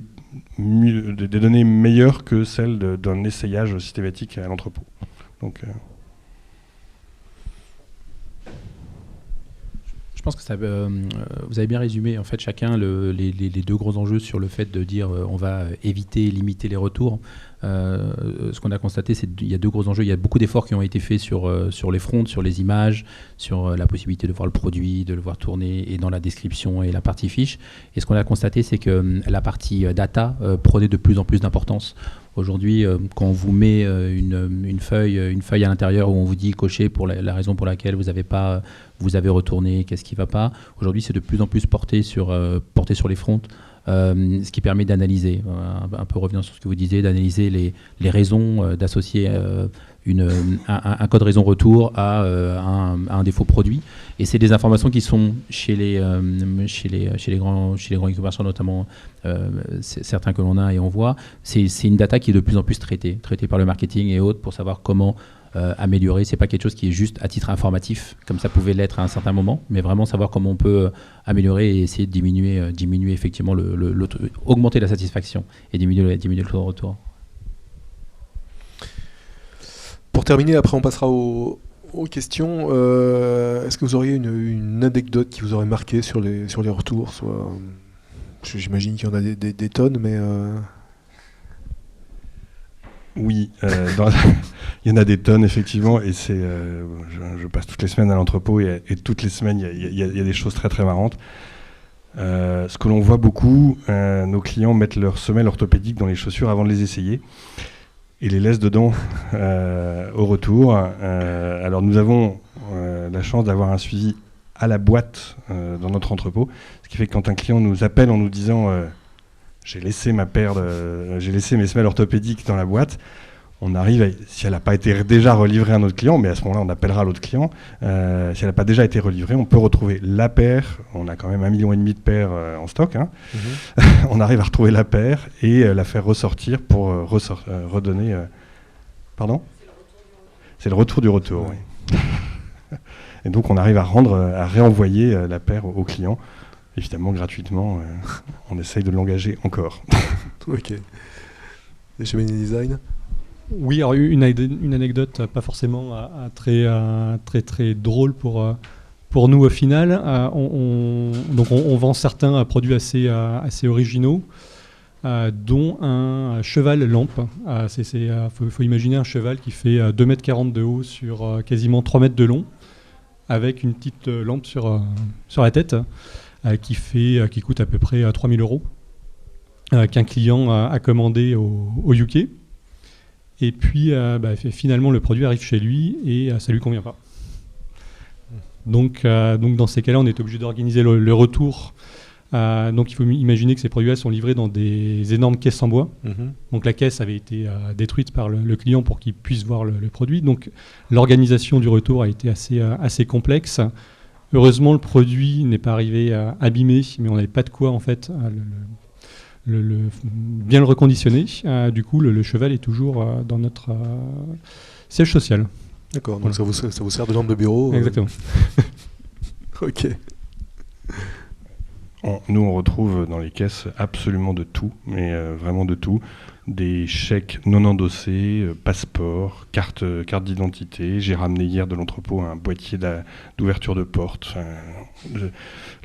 des données meilleures que celles d'un essayage systématique à l'entrepôt. Donc, je pense que ça, vous avez bien résumé en fait chacun les deux gros enjeux sur le fait de dire on va éviter, limiter les retours. Ce qu'on a constaté, c'est qu'il y a deux gros enjeux. Il y a beaucoup d'efforts qui ont été faits sur les fronts, sur les images, sur la possibilité de voir le produit, de le voir tourner et dans la description et la partie fiche. Et ce qu'on a constaté, c'est que la partie data prenait de plus en plus d'importance. Aujourd'hui, quand on vous met une feuille à l'intérieur où on vous dit cocher pour la raison pour laquelle vous avez retourné, qu'est-ce qui ne va pas. Aujourd'hui, c'est de plus en plus porté sur les fronts. Ce qui permet d'analyser, un peu revenant sur ce que vous disiez, d'analyser les raisons, d'associer un code raison retour à un défaut produit. Et c'est des informations qui sont chez les grands e-commerce, notamment certains que l'on a et on voit. C'est une data qui est de plus en plus traitée par le marketing et autres pour savoir comment améliorer. C'est pas quelque chose qui est juste à titre informatif, comme ça pouvait l'être à un certain moment, mais vraiment savoir comment on peut améliorer et essayer de diminuer effectivement augmenter la satisfaction et diminuer le taux de retour. Pour terminer, après on passera aux questions. Est-ce que vous auriez une anecdote qui vous aurait marqué sur les retours, j'imagine qu'il y en a des tonnes, mais oui, il y en a des tonnes, effectivement, et je passe toutes les semaines à l'entrepôt et toutes les semaines, il y a des choses très très marrantes. Ce que l'on voit beaucoup, nos clients mettent leurs semelles orthopédiques dans les chaussures avant de les essayer et les laissent dedans au retour. Alors nous avons la chance d'avoir un suivi à la boîte dans notre entrepôt, ce qui fait que quand un client nous appelle en nous disant j'ai laissé mes semelles orthopédiques dans la boîte, on arrive, si elle n'a pas été déjà relivrée à notre client, mais à ce moment-là on appellera l'autre client, si elle n'a pas déjà été relivrée, on peut retrouver la paire, on a quand même 1,5 million de paires en stock, on arrive à retrouver la paire et la faire ressortir pour redonner... Pardon ? C'est le retour du retour, oui. Et donc on arrive à réenvoyer la paire au client. Évidemment, gratuitement, on essaye de l'engager encore. Ok. Et chez Many Design ? Oui, alors une anecdote pas forcément très très drôle pour nous au final. On vend certains produits assez originaux, dont un cheval lampe. Faut imaginer un cheval qui fait 2,40 m de haut sur quasiment 3 mètres de long, avec une petite lampe sur la tête. Qui coûte à peu près 3 000 €, qu'un client a commandé au UK. Et puis, finalement, le produit arrive chez lui et ça ne lui convient pas. Donc, dans ces cas-là, on est obligé d'organiser le retour. Donc, il faut imaginer que ces produits-là sont livrés dans des énormes caisses en bois. Donc, la caisse avait été détruite par le client pour qu'il puisse voir le produit. Donc, l'organisation du retour a été assez complexe. Heureusement, le produit n'est pas arrivé abîmé, mais on n'avait pas de quoi en fait bien le reconditionner. Du coup, le cheval est toujours dans notre siège social. D'accord, donc voilà. ça vous sert de lampe de bureau. Exactement. Ok. Nous, on retrouve dans les caisses absolument de tout, mais vraiment de tout. Des chèques non endossés, passeports, carte d'identité. J'ai ramené hier de l'entrepôt un boîtier d'ouverture de porte.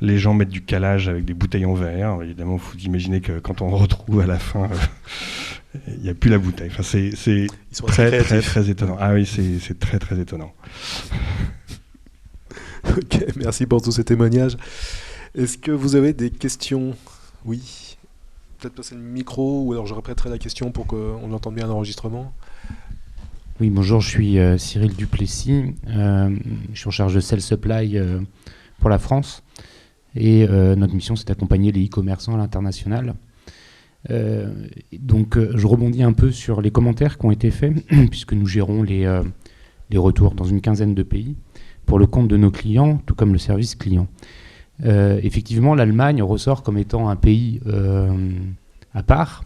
Les gens mettent du calage avec des bouteilles en verre. Évidemment, il faut imaginer que quand on retrouve à la fin Il n'y a plus la bouteille. Enfin, c'est Ils sont assez très, très, créatifs. très étonnant. Ah oui, c'est très, très étonnant. Ok, merci pour tous ces témoignages. Est-ce que vous avez des questions? Oui. Peut-être passer le micro, ou alors je répéterai la question pour qu'on entende bien l'enregistrement. Oui, bonjour, je suis Cyril Duplessis. Je suis en charge de Sales Supply pour la France. Et notre mission, c'est d'accompagner les e-commerçants à l'international. Donc, je rebondis un peu sur les commentaires qui ont été faits, puisque nous gérons les retours dans une quinzaine de pays pour le compte de nos clients, tout comme le service client. Effectivement, l'Allemagne ressort comme étant un pays à part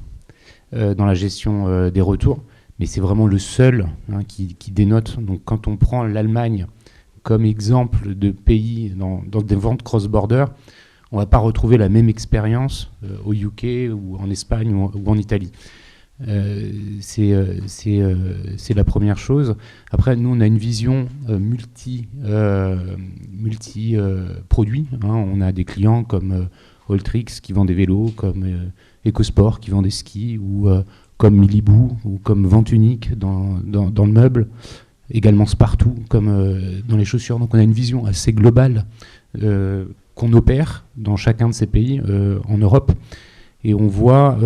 dans la gestion des retours, mais c'est vraiment le seul qui dénote. Donc, quand on prend l'Allemagne comme exemple de pays dans des ventes cross-border, on ne va pas retrouver la même expérience au UK ou en Espagne ou en Italie. C'est la première chose. Après, nous, on a une vision multi-produits. On a des clients comme Alltrix qui vend des vélos, comme EcoSport qui vend des skis, ou comme Milibou, ou comme Vente Unique dans le meuble, également Spartoo comme dans les chaussures. Donc on a une vision assez globale qu'on opère dans chacun de ces pays en Europe. Et on voit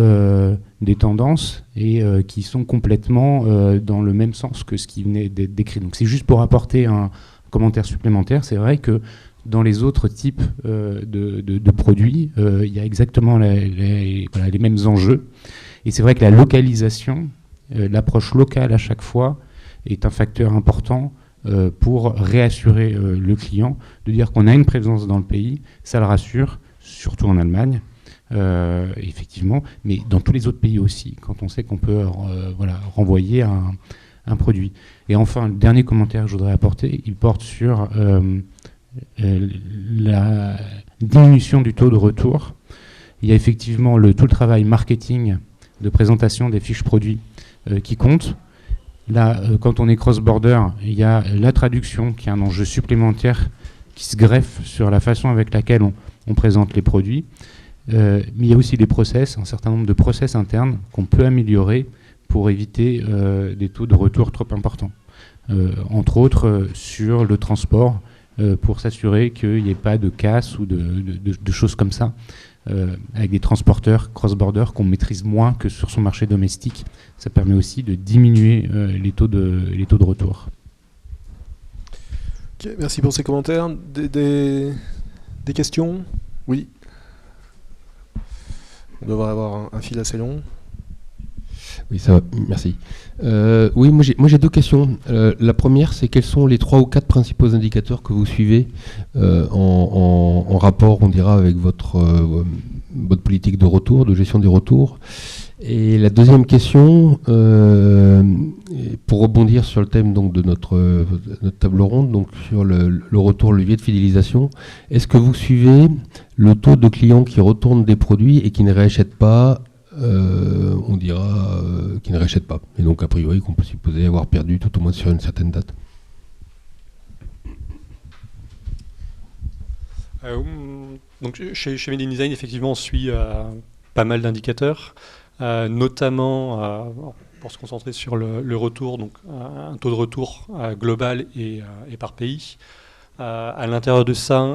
des tendances qui sont complètement dans le même sens que ce qui venait d'être décrit. Donc c'est juste pour apporter un commentaire supplémentaire. C'est vrai que dans les autres types de produits, il y a exactement les mêmes enjeux. Et c'est vrai que la localisation, l'approche locale à chaque fois, est un facteur important pour réassurer le client, de dire qu'on a une présence dans le pays, ça le rassure, surtout en Allemagne. Effectivement, mais dans tous les autres pays aussi, quand on sait qu'on peut renvoyer un produit. Et enfin, le dernier commentaire que je voudrais apporter, il porte sur la diminution du taux de retour. Il y a effectivement tout le travail marketing de présentation des fiches produits qui compte. Là, quand on est cross-border, il y a la traduction qui est un enjeu supplémentaire qui se greffe sur la façon avec laquelle on présente les produits. Mais il y a aussi des process, un certain nombre de process internes qu'on peut améliorer pour éviter des taux de retour trop importants. Entre autres sur le transport, pour s'assurer qu'il n'y ait pas de casse ou de choses comme ça, avec des transporteurs cross-border qu'on maîtrise moins que sur son marché domestique. Ça permet aussi de diminuer les taux de retour. Ok, merci pour ces commentaires. Des questions? Oui. On devrait avoir un fil assez long. Oui, ça va, merci. Oui, moi j'ai deux questions. La première, c'est quels sont les 3 ou 4 principaux indicateurs que vous suivez en rapport, on dira, avec votre politique de retour, de gestion des retours. Et la deuxième question, pour rebondir sur le thème donc, de notre table ronde, donc sur le retour, le levier de fidélisation, est-ce que vous suivez le taux de clients qui retournent des produits et qui ne réachètent pas, on dira, qui ne réachètent pas, et donc a priori qu'on peut supposer avoir perdu tout au moins sur une certaine date? Donc chez Made in Design, effectivement, on suit pas mal d'indicateurs. Notamment pour se concentrer sur le retour, donc un taux de retour global et par pays. À l'intérieur de ça,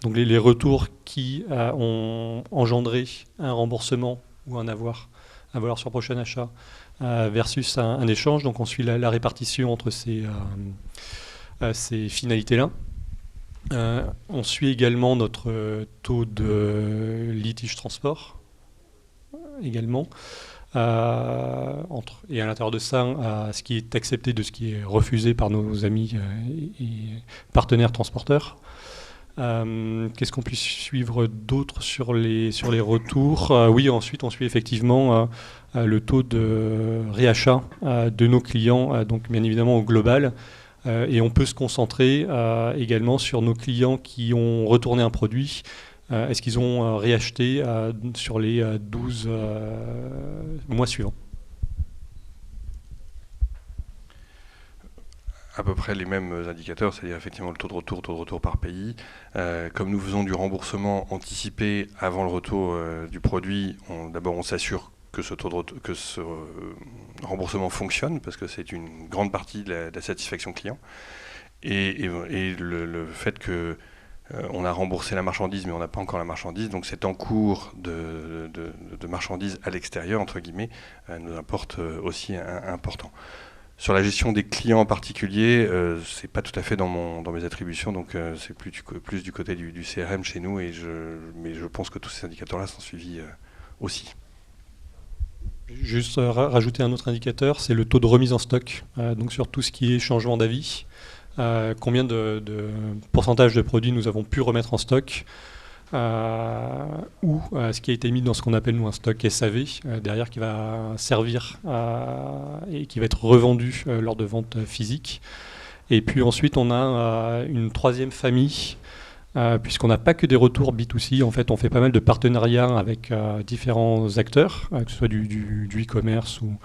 donc les retours qui ont engendré un remboursement ou un avoir sur prochain achat versus un échange. Donc on suit la répartition entre ces finalités-là. On suit également notre taux de litige transport également, et à l'intérieur de ça, ce qui est accepté de ce qui est refusé par nos amis et partenaires transporteurs. Qu'est-ce qu'on peut suivre d'autre sur les retours? Oui, ensuite on suit effectivement le taux de réachat de nos clients, donc bien évidemment au global, et on peut se concentrer également sur nos clients qui ont retourné un produit. Est-ce qu'ils ont réacheté sur les 12 mois suivants? À peu près les mêmes indicateurs, c'est-à-dire effectivement le taux de retour par pays. Comme nous faisons du remboursement anticipé avant le retour du produit, d'abord on s'assure que ce remboursement fonctionne, parce que c'est une grande partie de la satisfaction client. Et le fait que on a remboursé la marchandise, mais on n'a pas encore la marchandise, donc cet encours de marchandises à l'extérieur, entre guillemets, nous importe aussi important. Sur la gestion des clients en particulier, c'est pas tout à fait dans mes attributions, donc c'est plus du côté du CRM chez nous, mais je pense que tous ces indicateurs-là sont suivis aussi. Juste rajouter un autre indicateur, c'est le taux de remise en stock, donc sur tout ce qui est changement d'avis. Combien de pourcentage de produits nous avons pu remettre en stock, ou ce qui a été mis dans ce qu'on appelle nous un stock SAV, derrière qui va servir et qui va être revendu lors de ventes physiques. Et puis ensuite on a une troisième famille, puisqu'on n'a pas que des retours B2C, en fait on fait pas mal de partenariats avec différents acteurs, que ce soit du e-commerce ou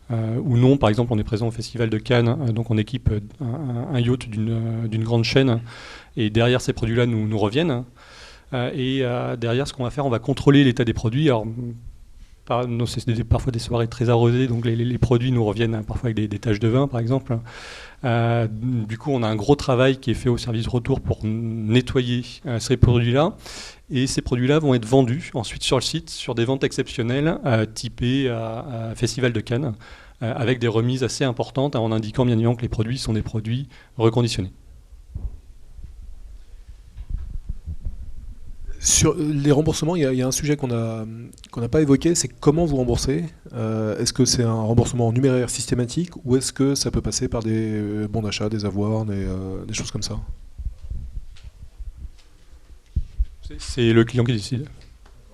non. Par exemple, on est présent au Festival de Cannes, donc on équipe un yacht d'une grande chaîne, et derrière ces produits-là nous reviennent. Derrière, ce qu'on va faire, on va contrôler l'état des produits. Alors, c'est parfois des soirées très arrosées, donc les produits nous reviennent parfois avec des taches de vin, par exemple. Du coup, on a un gros travail qui est fait au service retour pour nettoyer ces produits-là. Et ces produits-là vont être vendus ensuite sur le site, sur des ventes exceptionnelles, typées Festival de Cannes, avec des remises assez importantes, en indiquant bien évidemment que les produits sont des produits reconditionnés. Sur les remboursements, il y a un sujet qu'on n'a pas évoqué, c'est comment vous remboursez. Est-ce que c'est un remboursement en numéraire systématique, ou est-ce que ça peut passer par des bons d'achat, des avoirs, des choses comme ça? C'est le client qui décide.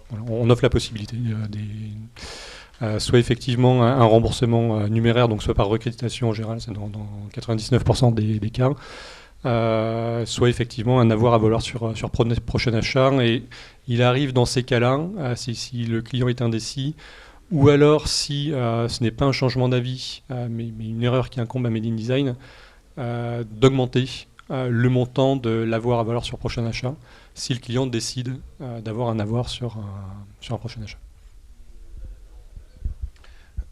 Voilà, on offre la possibilité soit effectivement un remboursement numéraire, donc soit par recréditation en général, c'est dans 99% des cas, soit effectivement un avoir à valoir sur prochain achat. Et il arrive dans ces cas-là, si le client est indécis, ou alors si ce n'est pas un changement d'avis, mais une erreur qui incombe à Made in Design, d'augmenter le montant de l'avoir à valoir sur prochain achat, si le client décide d'avoir un avoir sur un prochain achat.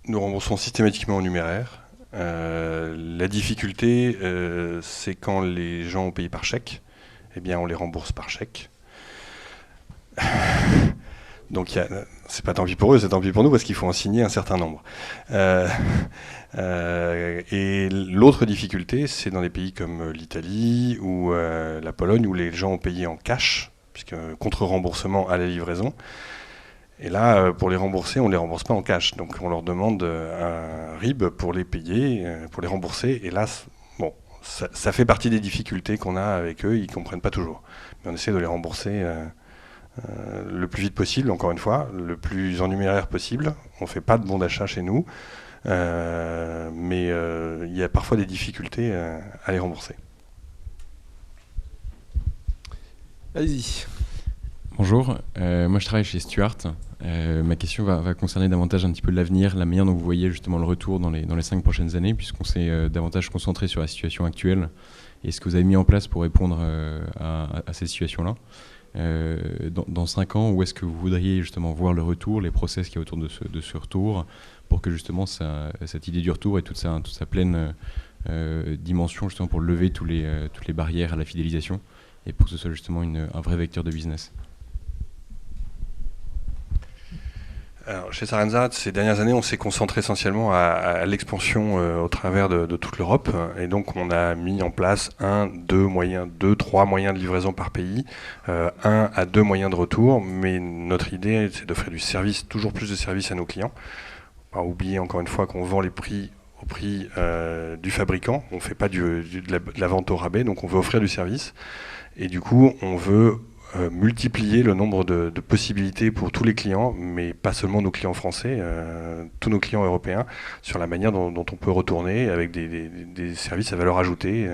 Nous remboursons systématiquement en numéraire. La difficulté, c'est quand les gens ont payé par chèque, eh bien on les rembourse par chèque. Donc c'est pas tant pis pour eux, c'est tant pis pour nous, parce qu'il faut en signer un certain nombre. Et l'autre difficulté, c'est dans des pays comme l'Italie ou la Pologne, où les gens ont payé en cash, puisque contre remboursement à la livraison. Et là, pour les rembourser, on ne les rembourse pas en cash. Donc on leur demande un RIB pour les payer, pour les rembourser. Et là, bon, ça fait partie des difficultés qu'on a avec eux, ils ne comprennent pas toujours. Mais on essaie de les rembourser le plus vite possible, encore une fois, le plus en numéraire possible. On ne fait pas de bon d'achat chez nous, mais il y a parfois des difficultés à les rembourser. Allez-y. Bonjour, moi je travaille chez Stuart. Ma question va concerner davantage un petit peu l'avenir, la manière dont vous voyez justement le retour dans les 5 prochaines années, puisqu'on s'est davantage concentré sur la situation actuelle et ce que vous avez mis en place pour répondre à cette situation-là. Dans 5 ans, où est-ce que vous voudriez justement voir le retour, les process qu'il y a autour de ce retour, pour que justement cette idée du retour ait toute sa pleine dimension justement pour lever toutes les barrières à la fidélisation et pour que ce soit justement un vrai vecteur de business? Alors, chez Sarenza, ces dernières années, on s'est concentré essentiellement à l'expansion au travers de toute l'Europe. Et donc, on a mis en place 3 moyens de livraison par pays, 1 à 2 moyens de retour. Mais notre idée, c'est d'offrir du service, toujours plus de services à nos clients. Pas oublier encore une fois qu'on vend les prix au prix du fabricant. On ne fait pas de la vente au rabais, donc on veut offrir du service. Et du coup, on veut multiplier le nombre de possibilités pour tous les clients, mais pas seulement nos clients français, tous nos clients européens, sur la manière dont on peut retourner avec des services à valeur ajoutée,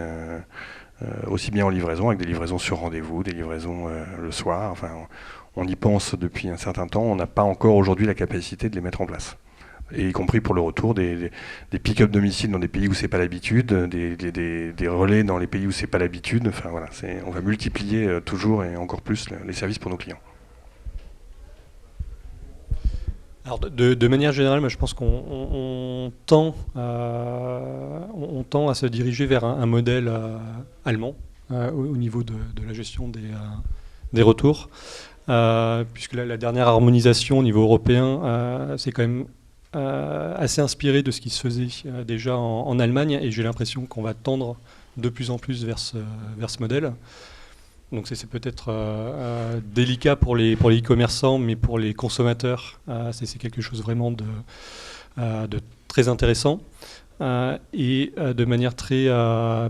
aussi bien en livraison, avec des livraisons sur rendez-vous, des livraisons le soir. Enfin, on y pense depuis un certain temps, on n'a pas encore aujourd'hui la capacité de les mettre en place. Et y compris pour le retour des pick-up domicile dans des pays où c'est pas l'habitude, des relais dans les pays où c'est pas l'habitude. Enfin voilà, on va multiplier toujours et encore plus les services pour nos clients. Alors de manière générale, moi, je pense qu'on tend à se diriger vers un modèle allemand au niveau de la gestion des retours, puisque la dernière harmonisation au niveau européen, c'est quand même assez inspiré de ce qui se faisait déjà en Allemagne, et j'ai l'impression qu'on va tendre de plus en plus vers ce modèle. Donc c'est peut-être délicat pour les e-commerçants, mais pour les consommateurs, c'est quelque chose vraiment de très intéressant. Et de manière très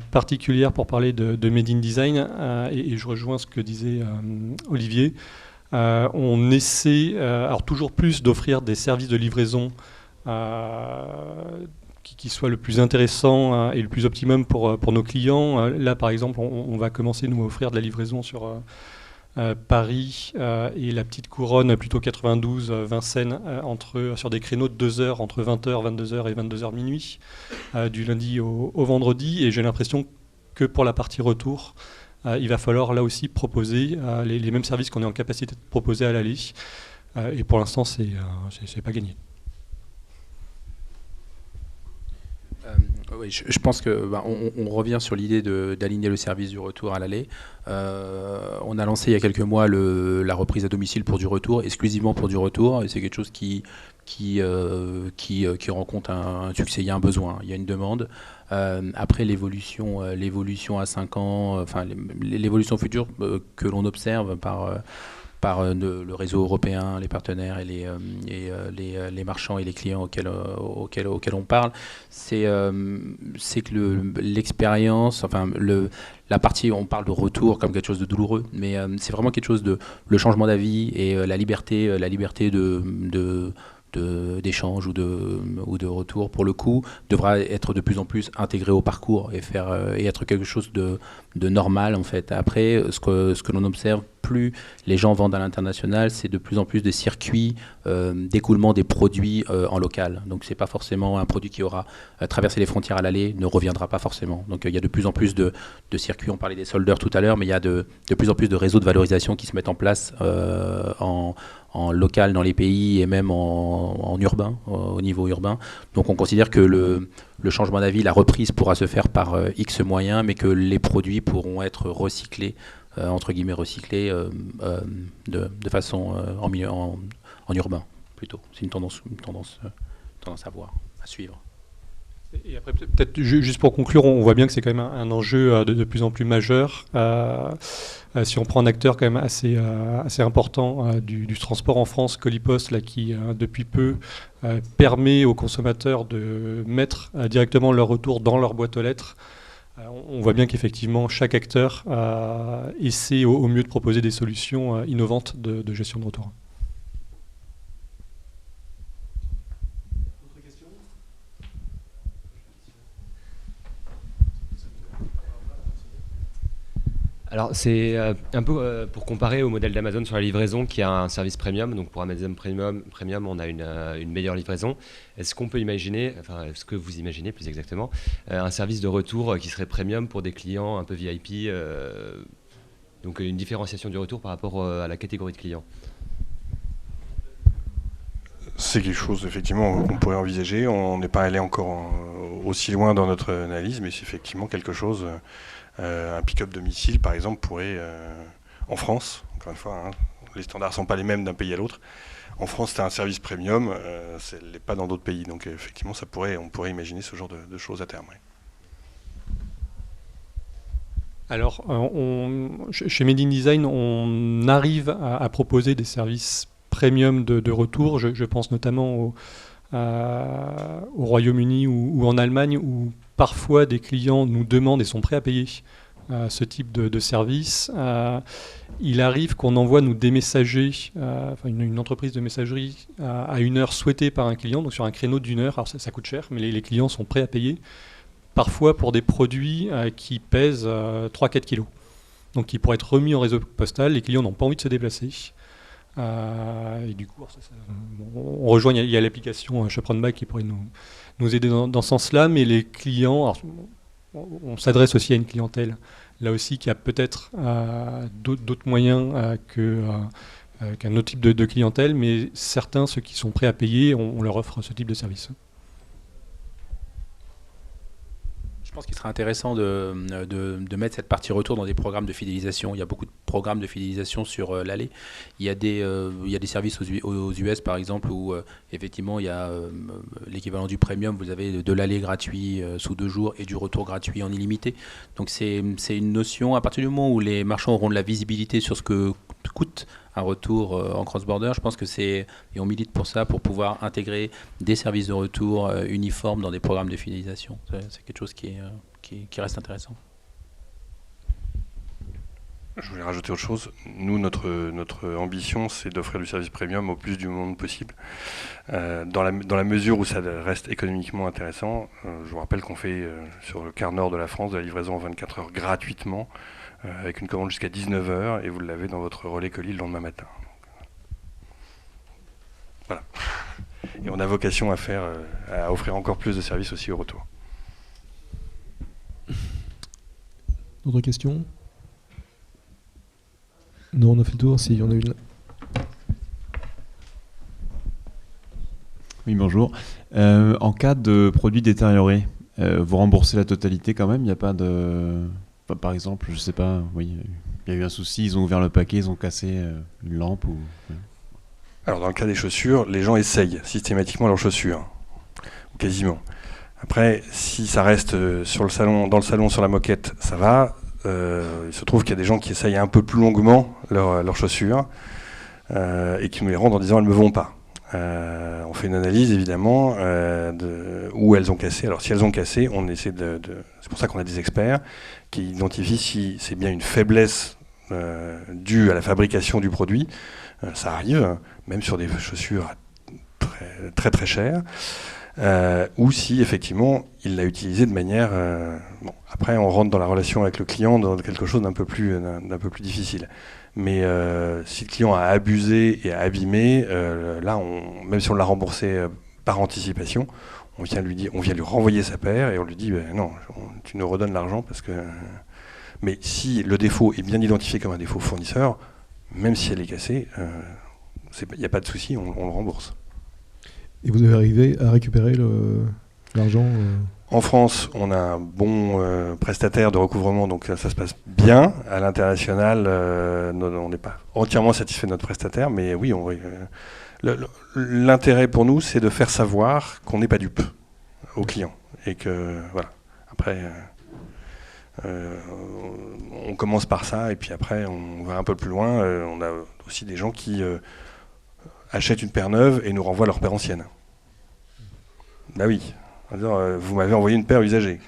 particulière pour parler de Made in Design, et je rejoins ce que disait Olivier, on essaie alors toujours plus d'offrir des services de livraison qui soit le plus intéressant et le plus optimum pour nos clients. Là, par exemple, on va commencer, nous, à offrir de la livraison sur Paris et la petite couronne, plutôt 92, Vincennes, sur des créneaux de 2 heures, entre 20h, 22h et 22h minuit, du lundi au vendredi. Et j'ai l'impression que pour la partie retour, il va falloir là aussi proposer les mêmes services qu'on est en capacité de proposer à l'aller. Et pour l'instant, c'est pas gagné. Oui, je pense que on revient sur l'idée d'aligner le service du retour à l'aller. On a lancé il y a quelques mois la reprise à domicile pour du retour, exclusivement pour du retour, et c'est quelque chose qui rencontre un succès. Il y a un besoin, il y a une demande. Après l'évolution à 5 ans, enfin l'évolution future que l'on observe par le réseau européen, les partenaires et les marchands et les clients auxquels on parle, c'est que l'expérience, enfin la partie, on parle de retour comme quelque chose de douloureux, mais c'est vraiment quelque chose le changement d'avis et la liberté d'échange ou de retour, pour le coup, devra être de plus en plus intégré au parcours et être quelque chose de normal, en fait. Après, ce que l'on observe, plus les gens vendent à l'international, c'est de plus en plus de circuits d'écoulement des produits en local. Donc c'est pas forcément un produit qui aura traversé les frontières à l'aller, ne reviendra pas forcément. Donc il y a de plus en plus de circuits, on parlait des soldeurs tout à l'heure, mais il y a de plus en plus de réseaux de valorisation qui se mettent en place en local dans les pays et même en urbain, au niveau urbain. Donc on considère que le changement d'avis, la reprise pourra se faire par X moyens, mais que les produits pourront être recyclés, entre guillemets recyclés, de façon en urbain plutôt. C'est une tendance à voir, à suivre. Et après, peut-être juste pour conclure, on voit bien que c'est quand même un enjeu de plus en plus majeur. Si on prend un acteur quand même assez important du transport en France, Colipost, là, qui depuis peu permet aux consommateurs de mettre directement leur retour dans leur boîte aux lettres, on voit bien qu'effectivement chaque acteur essaie au mieux de proposer des solutions innovantes de gestion de retour. Alors c'est un peu pour comparer au modèle d'Amazon sur la livraison, qui a un service premium. Donc pour Amazon Premium, on a une meilleure livraison. Est-ce qu'on peut imaginer, enfin est-ce que vous imaginez plus exactement, un service de retour qui serait premium pour des clients un peu VIP, donc une différenciation du retour par rapport à la catégorie de clients? C'est quelque chose effectivement qu'on pourrait envisager. On n'est pas allé encore aussi loin dans notre analyse, mais c'est effectivement quelque chose. Un pick-up domicile, par exemple, pourrait, en France, encore une fois, les standards ne sont pas les mêmes d'un pays à l'autre. En France, c'est un service premium, ce n'est pas dans d'autres pays. Donc effectivement, on pourrait imaginer ce genre de choses à terme. Ouais. Alors, chez Made in Design, on arrive à proposer des services premium de retour. Je pense notamment au Royaume-Uni ou en Allemagne, où parfois des clients nous demandent et sont prêts à payer ce type de service. Il arrive qu'on envoie des messagers, une entreprise de messagerie à une heure souhaitée par un client, donc sur un créneau d'1 heure. Alors ça coûte cher, mais les clients sont prêts à payer, parfois pour des produits qui pèsent 3-4 kilos. Donc qui pourraient être remis en réseau postal. Les clients n'ont pas envie de se déplacer. Et du coup, on rejoint, il y a l'application Shop Run Back qui pourrait nous aider dans ce sens-là, mais les clients, alors, on s'adresse aussi à une clientèle, là aussi, qui a peut-être d'autres moyens que avec un autre type de clientèle, mais certains, ceux qui sont prêts à payer, on leur offre ce type de service. Je pense qu'il serait intéressant de mettre cette partie retour dans des programmes de fidélisation. Il y a beaucoup de programmes de fidélisation sur l'aller. Il y a des services aux US, par exemple, où effectivement, il y a l'équivalent du premium. Vous avez de l'aller gratuit sous 2 jours et du retour gratuit en illimité. Donc c'est une notion, à partir du moment où les marchands auront de la visibilité sur ce que coûte un retour en cross-border, je pense que et on milite pour ça, pour pouvoir intégrer des services de retour uniformes dans des programmes de fidélisation. C'est quelque chose qui reste intéressant. Je voulais rajouter autre chose. Nous, notre ambition, c'est d'offrir du service premium au plus du monde possible. Dans la mesure où ça reste économiquement intéressant, je vous rappelle qu'on fait sur le quart nord de la France de la livraison en 24 heures gratuitement, avec une commande jusqu'à 19h, et vous l'avez dans votre relais colis le lendemain matin. Voilà. Et on a vocation à offrir encore plus de services aussi au retour. D'autres questions? Non, on a fait le tour, s'il y en a une. Oui, bonjour. En cas de produit détérioré, vous remboursez la totalité quand même? Il n'y a pas de... Par exemple, je sais pas, oui, il y a eu un souci, ils ont ouvert le paquet, ils ont cassé une lampe ou... Alors dans le cas des chaussures, les gens essayent systématiquement leurs chaussures, quasiment. Après, si ça reste dans le salon, sur la moquette, ça va. Il se trouve qu'il y a des gens qui essayent un peu plus longuement leurs chaussures et qui nous les rendent en disant elles ne me vont pas. On fait une analyse évidemment où elles ont cassé. Alors si elles ont cassé, on essaie c'est pour ça qu'on a des experts qui identifient si c'est bien une faiblesse due à la fabrication du produit. Ça arrive, même sur des chaussures très très, très chères. Ou si effectivement il l'a utilisé de manière... bon, après on rentre dans la relation avec le client dans quelque chose d'un peu plus difficile. Mais si le client a abusé et a abîmé, là, même si on l'a remboursé par anticipation, on vient lui renvoyer sa paire et on lui dit non, tu nous redonnes l'argent parce que... Mais si le défaut est bien identifié comme un défaut fournisseur, même si elle est cassée, il n'y a pas de souci, on le rembourse. Et vous avez arrivé à récupérer l'argent En France, on a un bon prestataire de recouvrement, donc ça se passe bien. À l'international, on n'est pas entièrement satisfait de notre prestataire, mais oui, l'intérêt pour nous, c'est de faire savoir qu'on n'est pas dupe aux clients. Et que, voilà, après, on commence par ça, et puis après, on va un peu plus loin. On a aussi des gens qui achètent une paire neuve et nous renvoient leur paire ancienne. Bah oui. Vous m'avez envoyé une paire usagée.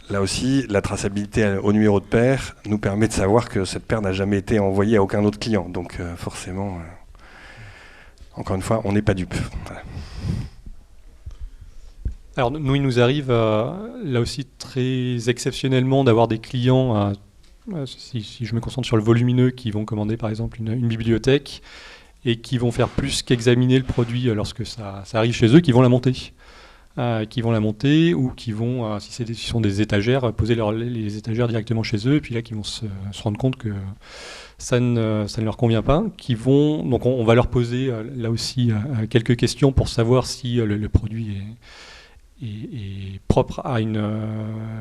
Là aussi, la traçabilité au numéro de paire nous permet de savoir que cette paire n'a jamais été envoyée à aucun autre client. Donc forcément, encore une fois, on n'est pas dupe. Voilà. Alors nous, il nous arrive là aussi très exceptionnellement d'avoir des clients, si je me concentre sur le volumineux, qui vont commander par exemple une bibliothèque et qui vont faire plus qu'examiner le produit lorsque ça arrive chez eux, qui vont la monter. Ou qui vont, si ce sont des étagères, poser les étagères directement chez eux, et puis là, qui vont se rendre compte que ça ne leur convient pas. Donc on va leur poser là aussi quelques questions pour savoir si le produit est propre à une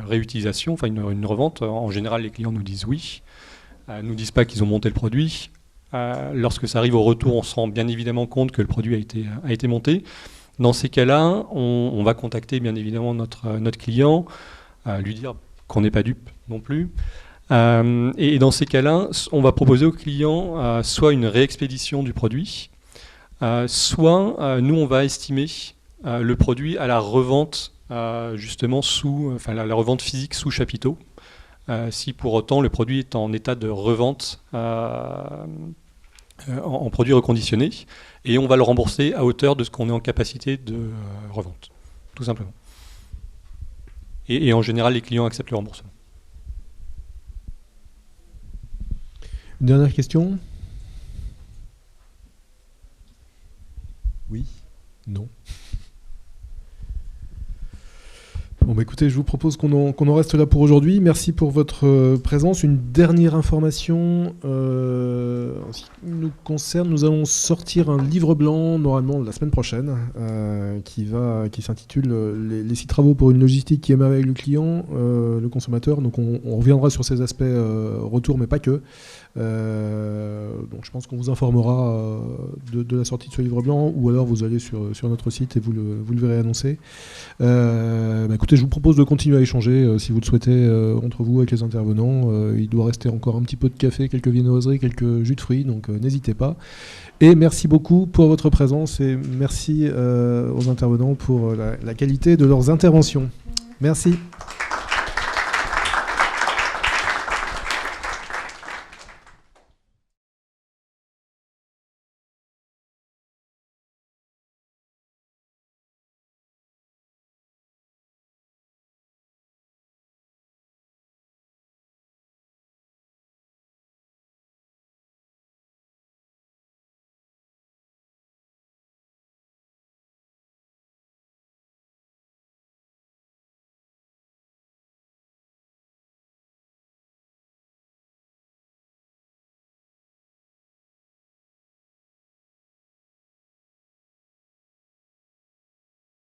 réutilisation, enfin une revente. En général, les clients nous disent oui, nous disent pas qu'ils ont monté le produit. Lorsque ça arrive au retour, on se rend bien évidemment compte que le produit a été monté. Dans ces cas-là, on va contacter bien évidemment notre client, lui dire qu'on n'est pas dupe non plus. Et dans ces cas-là, on va proposer au client soit une réexpédition du produit, soit nous on va estimer le produit à la revente justement la revente physique sous chapiteau. Si pour autant le produit est en état de revente en produit reconditionné, et on va le rembourser à hauteur de ce qu'on est en capacité de revente, tout simplement. Et en général, les clients acceptent le remboursement. Une dernière question? Oui? Non? Bon, bah écoutez, je vous propose qu'on en reste là pour aujourd'hui. Merci pour votre présence. Une dernière information en ce qui nous concerne, nous allons sortir un livre blanc normalement la semaine prochaine qui s'intitule les 6 travaux pour une logistique qui aime avec le client, le consommateur. Donc on reviendra sur ces aspects retour, mais pas que. Donc je pense qu'on vous informera de la sortie de ce livre blanc, ou alors vous allez sur notre site et vous le verrez annoncé. Écoutez, je vous propose de continuer à échanger si vous le souhaitez entre vous avec les intervenants. Il doit rester encore un petit peu de café, quelques viennoiseries, quelques jus de fruits, donc n'hésitez pas. Et merci beaucoup pour votre présence et merci aux intervenants pour la qualité de leurs interventions. Merci.